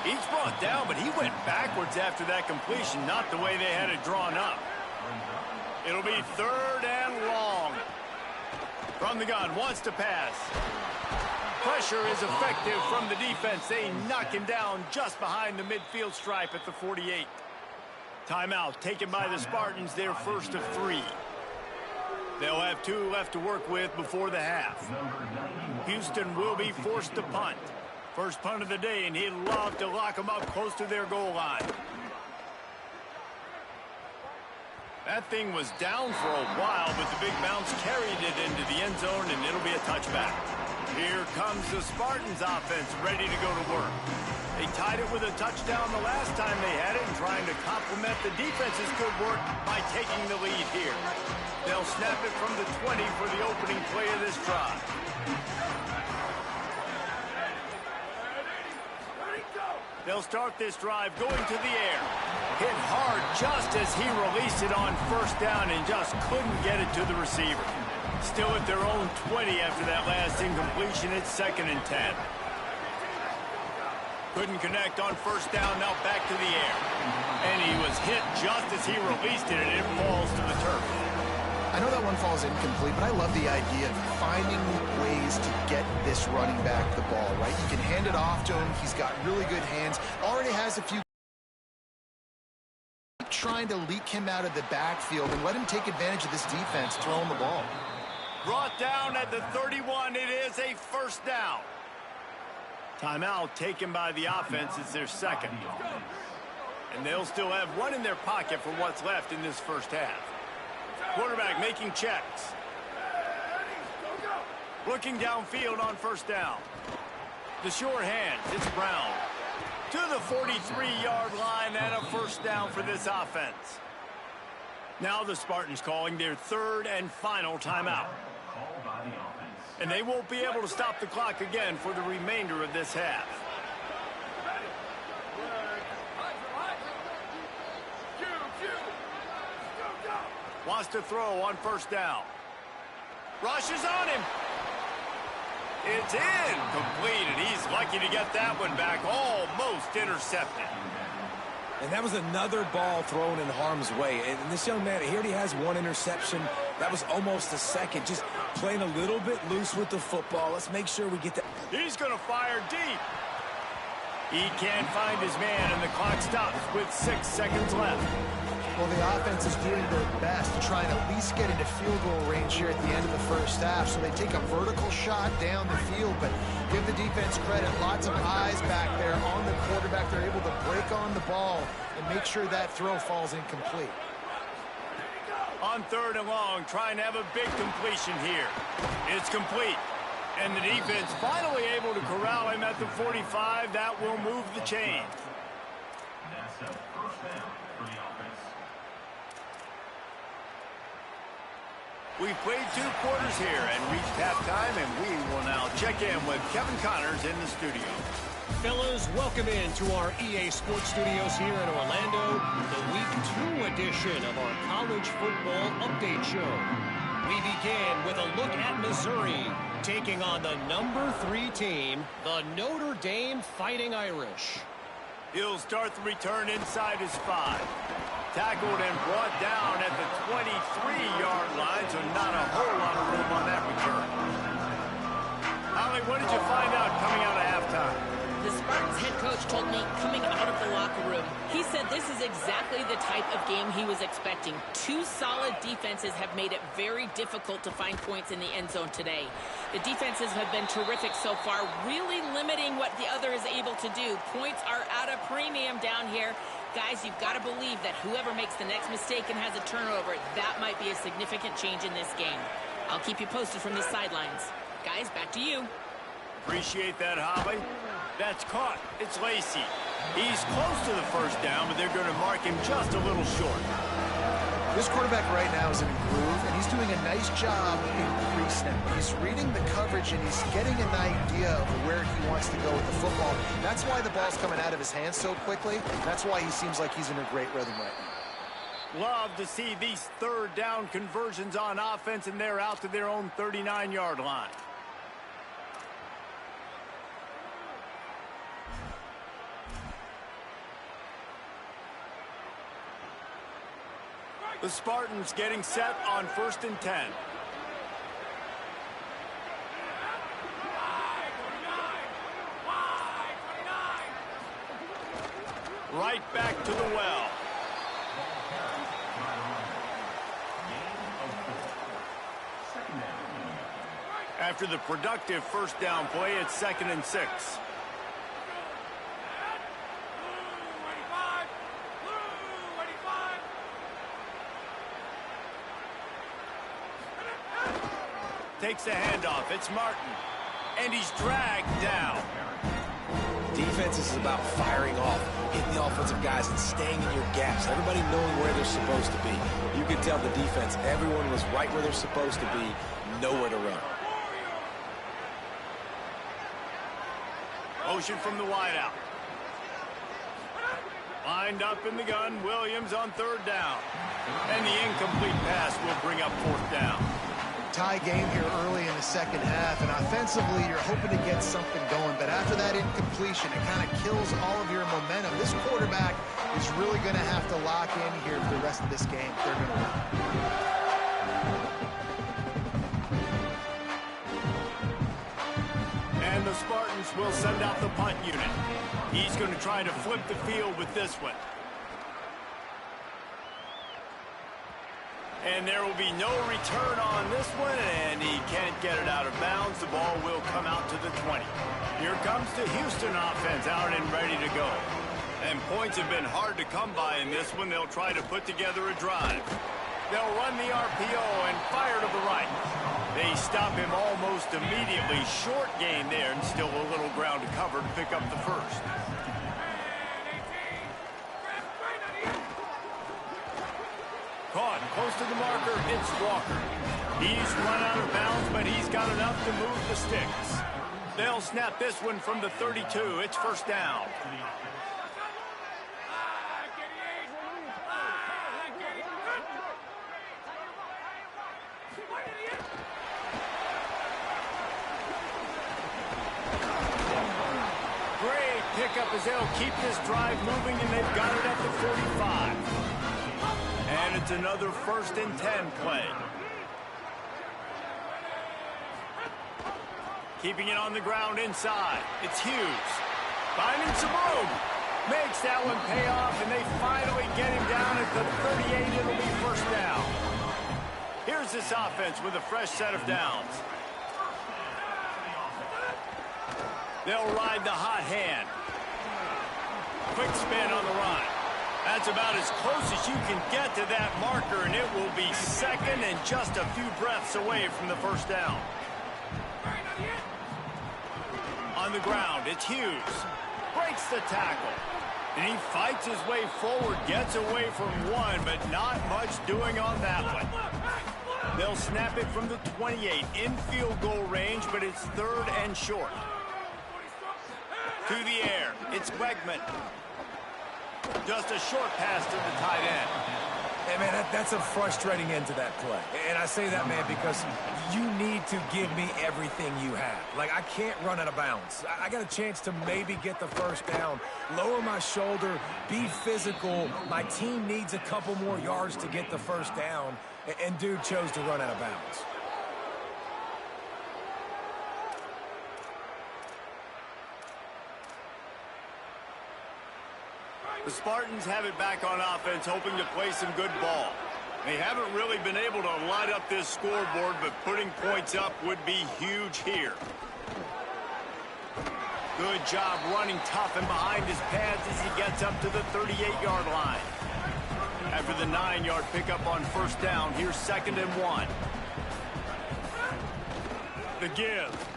He's brought down, but he went backwards after that completion, not the way they had it drawn up. It'll be 3rd and long. From the gun, wants to pass. Pressure is effective from the defense. They knock him down just behind the midfield stripe at the 48. Timeout taken by the Spartans, their first of 3. They'll have 2 left to work with before the half. Houston will be forced to punt. First punt of the day, and he'd love to lock them up close to their goal line. That thing was down for a while, but the big bounce carried it into the end zone, and it'll be a touchback. Here comes the Spartans offense ready to go to work. They tied it with a touchdown the last time they had it and trying to complement the defense's good work by taking the lead here. They'll snap it from the 20 for the opening play of this drive. They'll start this drive going to the air. Hit hard just as he released it on first down and just couldn't get it to the receiver. Still at their own 20 after that last incompletion. It's 2nd and 10. Couldn't connect on first down, now back to the air. And he was hit just as he released it, and it falls to the turf. I know that one falls incomplete, but I love the idea of finding ways to get this running back the ball, right? You can hand it off to him. He's got really good hands. Already has a few. Trying to leak him out of the backfield and let him take advantage of this defense throwing the ball. Brought down at the 31. It is a first down. Timeout taken by the offense. It's their 2nd. And they'll still have 1 in their pocket for what's left in this first half. Quarterback making checks. Looking downfield on first down. The short hands. It's Brown. To the 43-yard line and a first down for this offense. Now the Spartans calling their 3rd and final timeout. And they won't be able to stop the clock again for the remainder of this half. Wants to throw on first down. Rushes on him. It's incomplete, and he's lucky to get that one back. Almost intercepted. And that was another ball thrown in harm's way. And this young man, he already has 1 interception. That was almost a second. Just playing a little bit loose with the football. Let's make sure we get that. He's going to fire deep. He can't find his man, and the clock stops with 6 seconds left. Well, the offense is doing their best to try and at least get into field goal range here at the end of the first half. So they take a vertical shot down the field, but give the defense credit. Lots of eyes back there on the quarterback. They're able to break on the ball and make sure that throw falls incomplete. On 3rd and long, trying to have a big completion here. It's complete. And the defense finally able to corral him at the 45. That will move the chains. That's a first down for the offense. We've played 2 quarters here and reached halftime, and we will now check in with Kevin Connors in the studio. Fellas, welcome in to our EA Sports Studios here in Orlando, the Week 2 edition of our College Football Update Show. We begin with a look at Missouri, taking on the number 3 team, the Notre Dame Fighting Irish. He'll start the return inside his 5. Tackled and brought down at the 23-yard line, so not a whole lot of room on that return. Holly, what did you find out coming out of halftime? The Spartans head coach told me coming out of the locker room, he said this is exactly the type of game he was expecting. 2 solid defenses have made it very difficult to find points in the end zone today. The defenses have been terrific so far, really limiting what the other is able to do. Points are at a premium down here. Guys, you've got to believe that whoever makes the next mistake and has a turnover, that might be a significant change in this game. I'll keep you posted from the sidelines. Guys, back to you. Appreciate that, Holly. That's caught. It's Lacey. He's close to the first down, but they're going to mark him just a little short. This quarterback right now is in a groove, and he's doing a nice job in pre-snap. He's reading the coverage, and he's getting an idea of where he wants to go with the football. That's why the ball's coming out of his hands so quickly. That's why he seems like he's in a great rhythm right now. Love to see these 3rd down conversions on offense, and they're out to their own 39-yard line. The Spartans getting set on 1st and 10. Right back to the well. After the productive first down play, it's 2nd and 6. Takes the handoff. It's Martin. And he's dragged down. Defense is about firing off, hitting the offensive guys and staying in your gaps. Everybody knowing where they're supposed to be. You could tell the defense, everyone was right where they're supposed to be, nowhere to run. Motion from the wideout. Lined up in the gun, Williams on 3rd down. And the incomplete pass will bring up 4th down. Tie game here early in the 2nd half, and offensively you're hoping to get something going, but after that incompletion, it kind of kills all of your momentum. This quarterback is really going to have to lock in here for the rest of this game if they're going to win. And the Spartans will send out the punt unit. He's going to try to flip the field with this one. And there will be no return on this one, and he can't get it out of bounds. The ball will come out to the 20. Here comes the Houston offense out and ready to go. And points have been hard to come by in this one. They'll try to put together a drive. They'll run the RPO and fire to the right. They stop him almost immediately. Short gain there, and still a little ground to cover to pick up the first. Caught close to the marker, it's Walker. He's run out of bounds, but he's got enough to move the sticks. They'll snap this one from the 32. It's 1st down. Great pickup as they'll keep this drive moving, and they've got it at the 45. And it's another 1st and 10 play. Keeping it on the ground inside. It's Hughes. Finding some room. Makes that one pay off, and they finally get him down at the 38. It'll be 1st down. Here's this offense with a fresh set of downs. They'll ride the hot hand. Quick spin on the run. That's about as close as you can get to that marker, and it will be 2nd and just a few breaths away from the 1st down. On the ground, it's Hughes. Breaks the tackle. And he fights his way forward, gets away from one, but not much doing on that one. They'll snap it from the 28, in field goal range, but it's 3rd and short. To the air, it's Wegman. Just a short pass to the tight end. Hey, man, that's a frustrating end to that play. And I say that, man, because you need to give me everything you have. Like, I can't run out of bounds. I got a chance to maybe get the 1st down, lower my shoulder, be physical. My team needs a couple more yards to get the 1st down, and dude chose to run out of bounds. The Spartans have it back on offense, hoping to play some good ball. They haven't really been able to light up this scoreboard, but putting points up would be huge here. Good job running tough and behind his pads as he gets up to the 38-yard line. After the 9-yard pickup on 1st down, here's 2nd and 1. The give.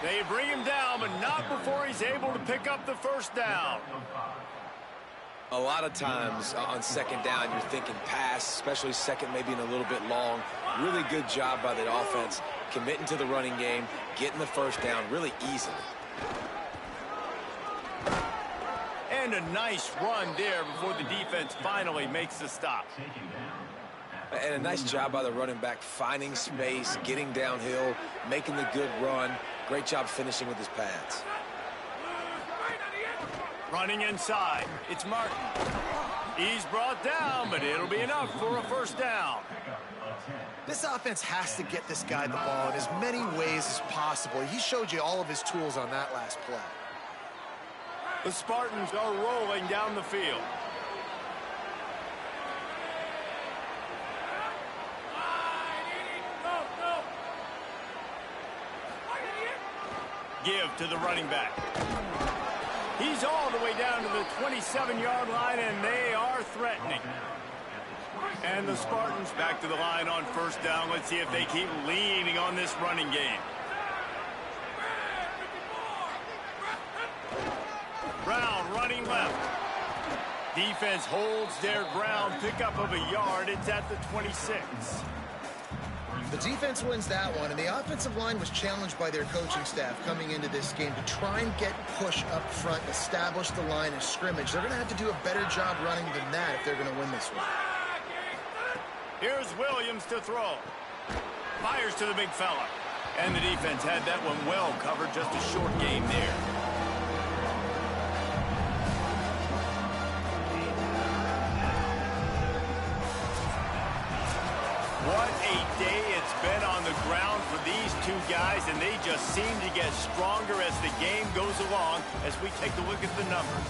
They bring him down, but not before he's able to pick up the 1st down. A lot of times on 2nd down, you're thinking pass, especially 2nd, maybe in a little bit long. Really good job by the offense, committing to the running game, getting the 1st down really easily. And a nice run there before the defense finally makes the stop. And a nice job by the running back, finding space, getting downhill, making the good run. Great job finishing with his pads. Running inside, it's Martin. He's brought down, but it'll be enough for a first down. This offense has to get this guy the ball in as many ways as possible. He showed you all of his tools on that last play. The Spartans are rolling down the field. Give to the running back. He's all the way down to the 27-yard line, and they are threatening. And the Spartans back to the line on first down. Let's see if they keep leaning on this running game. Brown running left. Defense holds their ground. Pickup of a yard. It's at the 26. The defense wins that one, and the offensive line was challenged by their coaching staff coming into this game to try and get push up front, establish the line of scrimmage. They're going to have to do a better job running than that if they're going to win this one. Here's Williams to throw. Fires to the big fella. And the defense had that one well covered. Just a short game there. What a day it's been on the ground for these two guys, and they just seem to get stronger as the game goes along as we take a look at the numbers.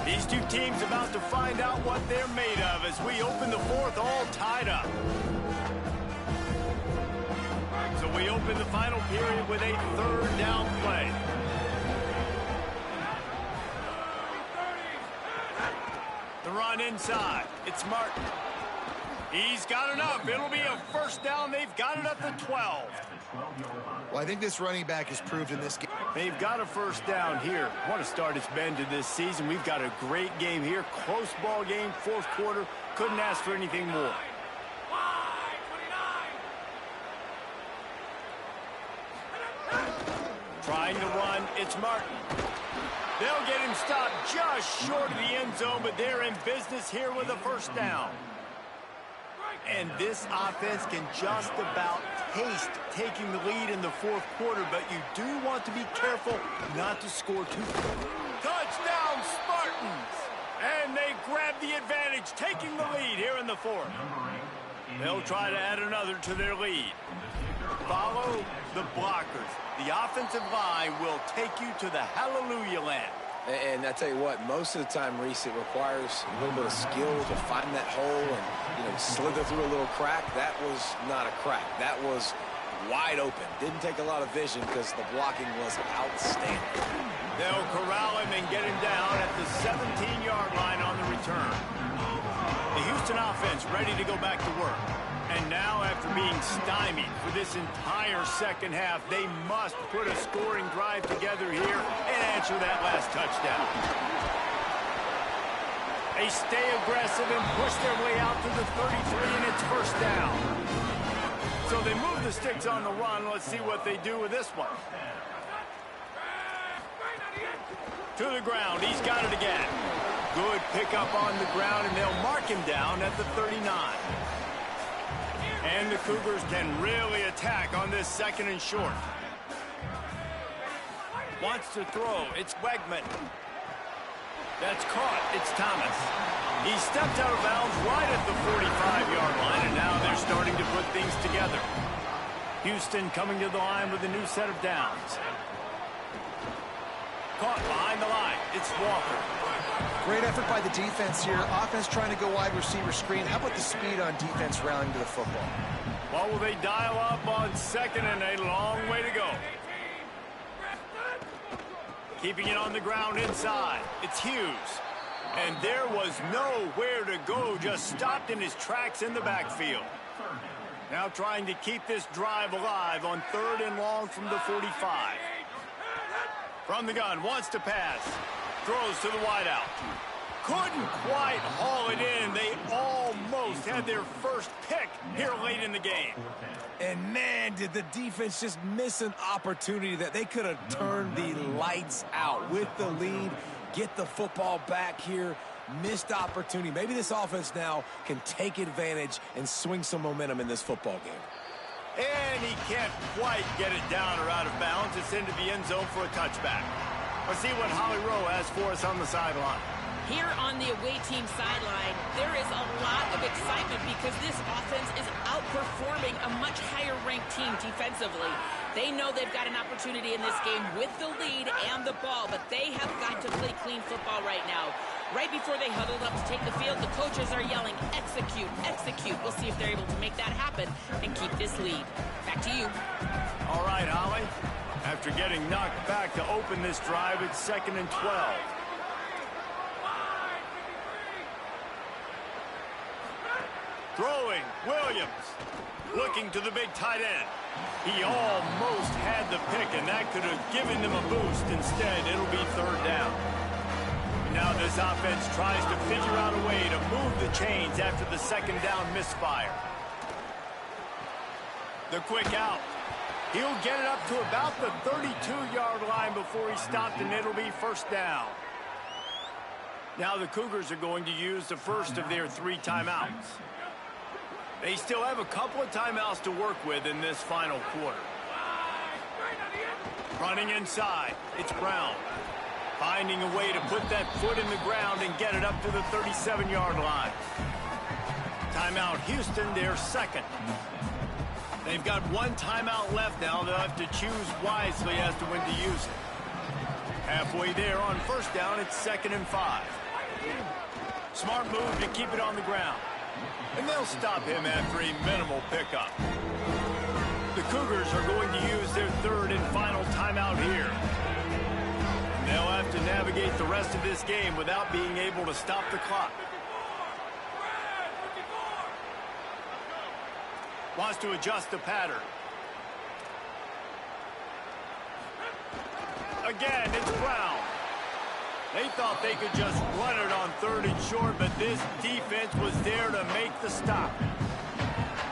These two teams about to find out what they're made of as we open the fourth all tied up. So we open the final period with a third down play. The run inside. It's Martin. He's got enough. It'll be a first down. They've got it at the 12. Well, I think this running back has proved in this game. They've got a first down here. What a start it's been to this season. We've got a great game here. Close ball game, fourth quarter. Couldn't ask for anything more. Trying to run. It's Martin. They'll get him stopped just short of the end zone, but they're in business here with a first down. And this offense can just about taste taking the lead in the fourth quarter, but you do want to be careful not to score too quickly. Touchdown, Spartans! And they grab the advantage, taking the lead here in the fourth. They'll try to add another to their lead. Follow the blockers. The offensive line will take you to the hallelujah land. And I tell you what, most of the time, Reese, it requires a little bit of skill to find that hole and, slither through a little crack. That was not a crack. That was wide open. Didn't take a lot of vision because the blocking was outstanding. They'll corral him and get him down at the 17-yard line on the return. The Houston offense ready to go back to work. And now, after being stymied for this entire second half, they must put a scoring drive together here and answer that last touchdown. They stay aggressive and push their way out to the 33, and it's first down. So they move the sticks on the run. Let's see what they do with this one. To the ground. He's got it again. Good pickup on the ground, and they'll mark him down at the 39. And the Cougars can really attack on this second and short. Wants to throw. It's Wegman. That's caught. It's Thomas. He stepped out of bounds right at the 45-yard line, and now they're starting to put things together. Houston coming to the line with a new set of downs. Caught behind the line. It's Walker. Great effort by the defense here. Offense trying to go wide receiver screen. How about the speed on defense rallying to the football? What will they dial up on second, and a long way to go. Keeping it on the ground inside. It's Hughes. And there was nowhere to go. Just stopped in his tracks in the backfield. Now trying to keep this drive alive on third and long from the 45. From the gun, wants to pass. Throws to the wideout. Couldn't quite haul it in. They almost had their first pick here late in the game. And, man, did the defense just miss an opportunity that they could have turned the lights out with the lead, get the football back here. Missed opportunity. Maybe this offense now can take advantage and swing some momentum in this football game. And he can't quite get it down or out of bounds. It's into the end zone for a touchback. Let's see what Holly Rowe has for us on the sideline. Here on the away team sideline, there is a lot of excitement because this offense is outperforming a much higher-ranked team defensively. They know they've got an opportunity in this game with the lead and the ball, but they have got to play clean football right now. Right before they huddled up to take the field, the coaches are yelling, execute, execute. We'll see if they're able to make that happen and keep this lead. Back to you. All right, Holly. After getting knocked back to open this drive, it's 2nd and 12. Throwing, Williams, looking to the big tight end. He almost had the pick, and that could have given them a boost. Instead, it'll be 3rd down. Now this offense tries to figure out a way to move the chains after the 2nd down misfire. The quick out. He'll get it up to about the 32-yard line before he stopped, and it'll be 1st down. Now the Cougars are going to use the first of their 3 timeouts. They still have a couple of timeouts to work with in this final quarter. Running inside, it's Brown. Finding a way to put that foot in the ground and get it up to the 37-yard line. Timeout Houston, their 2nd. They've got 1 timeout left now. They'll have to choose wisely as to when to use it. Halfway there on 1st down, it's 2nd and 5. Smart move to keep it on the ground. And they'll stop him after a minimal pickup. The Cougars are going to use their 3rd and final timeout here. And they'll have to navigate the rest of this game without being able to stop the clock. Wants to adjust the pattern. Again, it's Brown. They thought they could just run it on 3rd and short, but this defense was there to make the stop.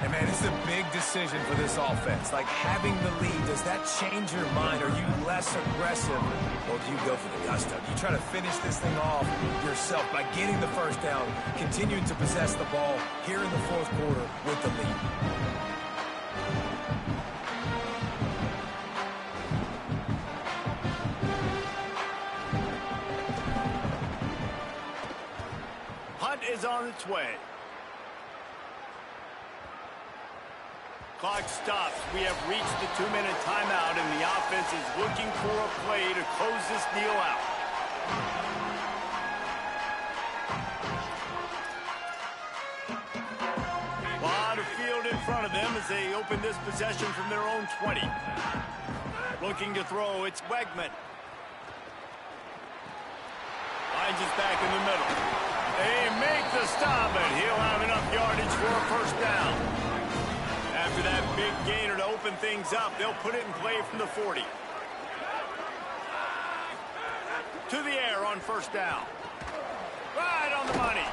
And, man, this is a big decision for this offense. Like, having the lead, does that change your mind? Are you less aggressive, or do you go for the gusto? Do you try to finish this thing off yourself by getting the 1st down, continuing to possess the ball here in the 4th quarter with the lead? Is on its way. Clock stops. We have reached the 2-minute timeout, and the offense is looking for a play to close this deal out. A lot of field in front of them as they open this possession from their own 20. Looking to throw, it's Wegman. Finds us back in the middle. They make the stop, and he'll have enough yardage for a 1st down. After that big gainer to open things up, they'll put it in play from the 40. To the air on 1st down. Right on the money.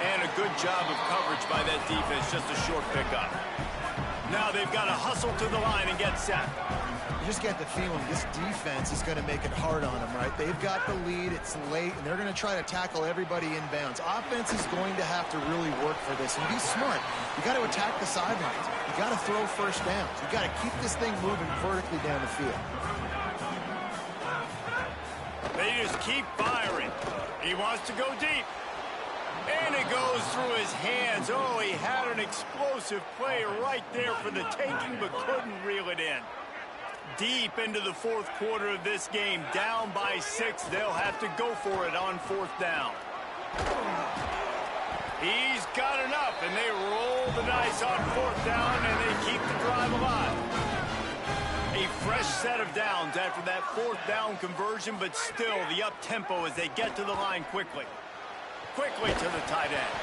And a good job of coverage by that defense, just a short pickup. Now they've got to hustle to the line and get set. You just get the feeling this defense is going to make it hard on them, right? They've got the lead, it's late, and they're going to try to tackle everybody inbounds. Offense is going to have to really work for this and be smart. You got to attack the sidelines. You got to throw 1st downs. You got to keep this thing moving vertically down the field. They just keep firing. He wants to go deep. And it goes through his hands. Oh, he had an explosive play right there for the taking, but couldn't reel it in. Deep into the 4th quarter of this game, down by 6. They'll have to go for it on 4th down. He's got enough, and they roll the dice on 4th down, and they keep the drive alive. A fresh set of downs after that 4th down conversion, but still the up-tempo as they get to the line quickly. Quickly to the tight end.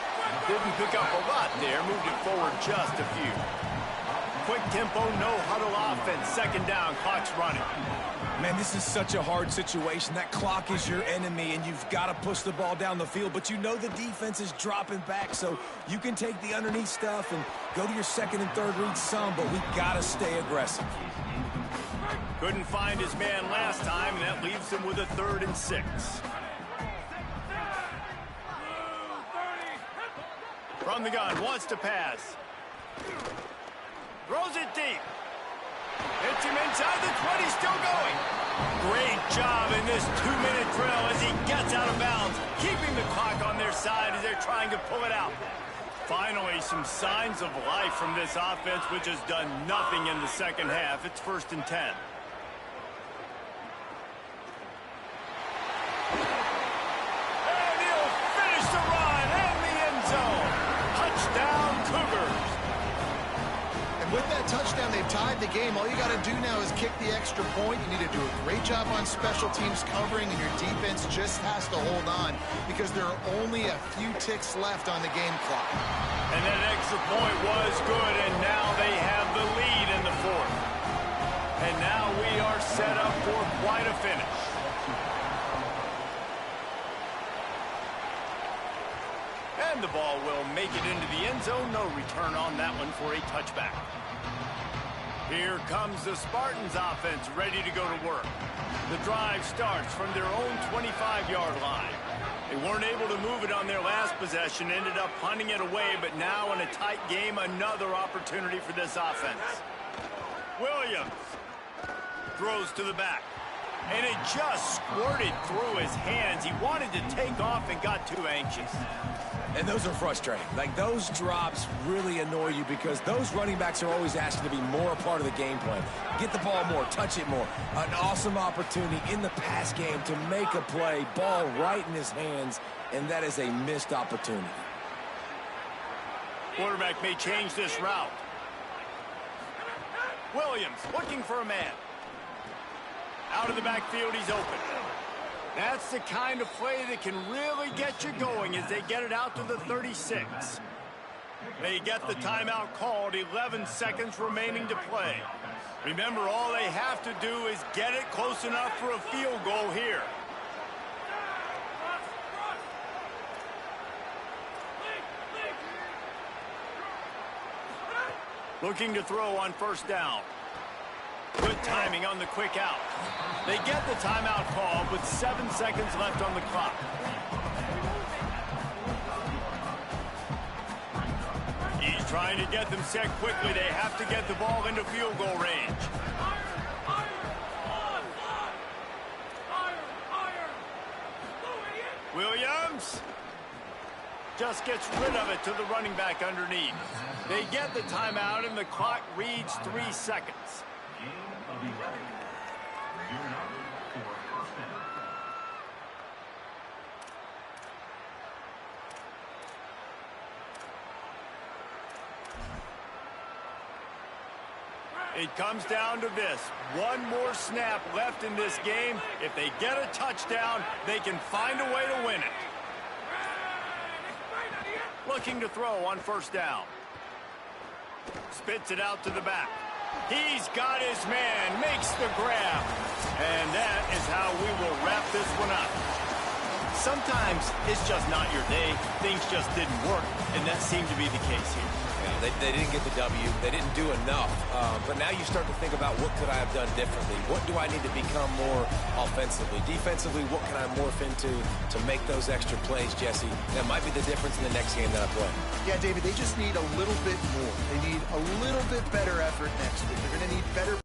Didn't pick up a lot there, moved it forward just a few. Quick tempo, no huddle offense. 2nd down, clock's running. Man, this is such a hard situation. That clock is your enemy, and you've got to push the ball down the field. But you know the defense is dropping back, so you can take the underneath stuff and go to your 2nd and 3rd read some, but we got to stay aggressive. Couldn't find his man last time, and that leaves him with a 3rd and 6. From the gun, wants to pass. Throws it deep. Hits him inside the 20, still going. Great job in this 2-minute drill as he gets out of bounds, keeping the clock on their side as they're trying to pull it out. Finally, some signs of life from this offense, which has done nothing in the second half. It's 1st and 10. And he'll finish the run in the end zone. Touchdown, Cougars. And with that touchdown, they've tied the game. All you got to do now is kick the extra point. You need to do a great job on special teams covering, and your defense just has to hold on because there are only a few ticks left on the game clock. And that extra point was good, and now they have the lead in the 4th. And now we are set up for quite a finish. And the ball will make it into the end zone. No return on that one for a touchback. Here comes the Spartans offense ready to go to work. The drive starts from their own 25-yard line. They weren't able to move it on their last possession, ended up punting it away, but now in a tight game, another opportunity for this offense. Williams throws to the back, and it just squirted through his hands. He wanted to take off and got too anxious. And those are frustrating. Like, those drops really annoy you because those running backs are always asking to be more a part of the game plan. Get the ball more, touch it more. An awesome opportunity in the pass game to make a play, ball right in his hands, and that is a missed opportunity. Quarterback may change this route. Williams looking for a man. Out of the backfield, he's open. That's the kind of play that can really get you going as they get it out to the 36. They get the timeout called, 11 seconds remaining to play. Remember, all they have to do is get it close enough for a field goal here. Looking to throw on 1st down. Good timing on the quick out. They get the timeout call with 7 seconds left on the clock. He's trying to get them set quickly. They have to get the ball into field goal range. Williams just gets rid of it to the running back underneath. They get the timeout, and the clock reads 3 seconds. It comes down to this. One more snap left in this game. If they get a touchdown, they can find a way to win it. Looking to throw on 1st down. Spits it out to the back. He's got his man, makes the grab. And that is how we will wrap this one up. Sometimes it's just not your day. Things just didn't work, and that seemed to be the case here. Yeah, they didn't get the W. They didn't do enough. But now you start to think about, what could I have done differently? What do I need to become more offensively? Defensively, what can I morph into to make those extra plays, Jesse? That might be the difference in the next game that I play. Yeah, David, they just need a little bit more. They need a little bit better effort next week. They're going to need better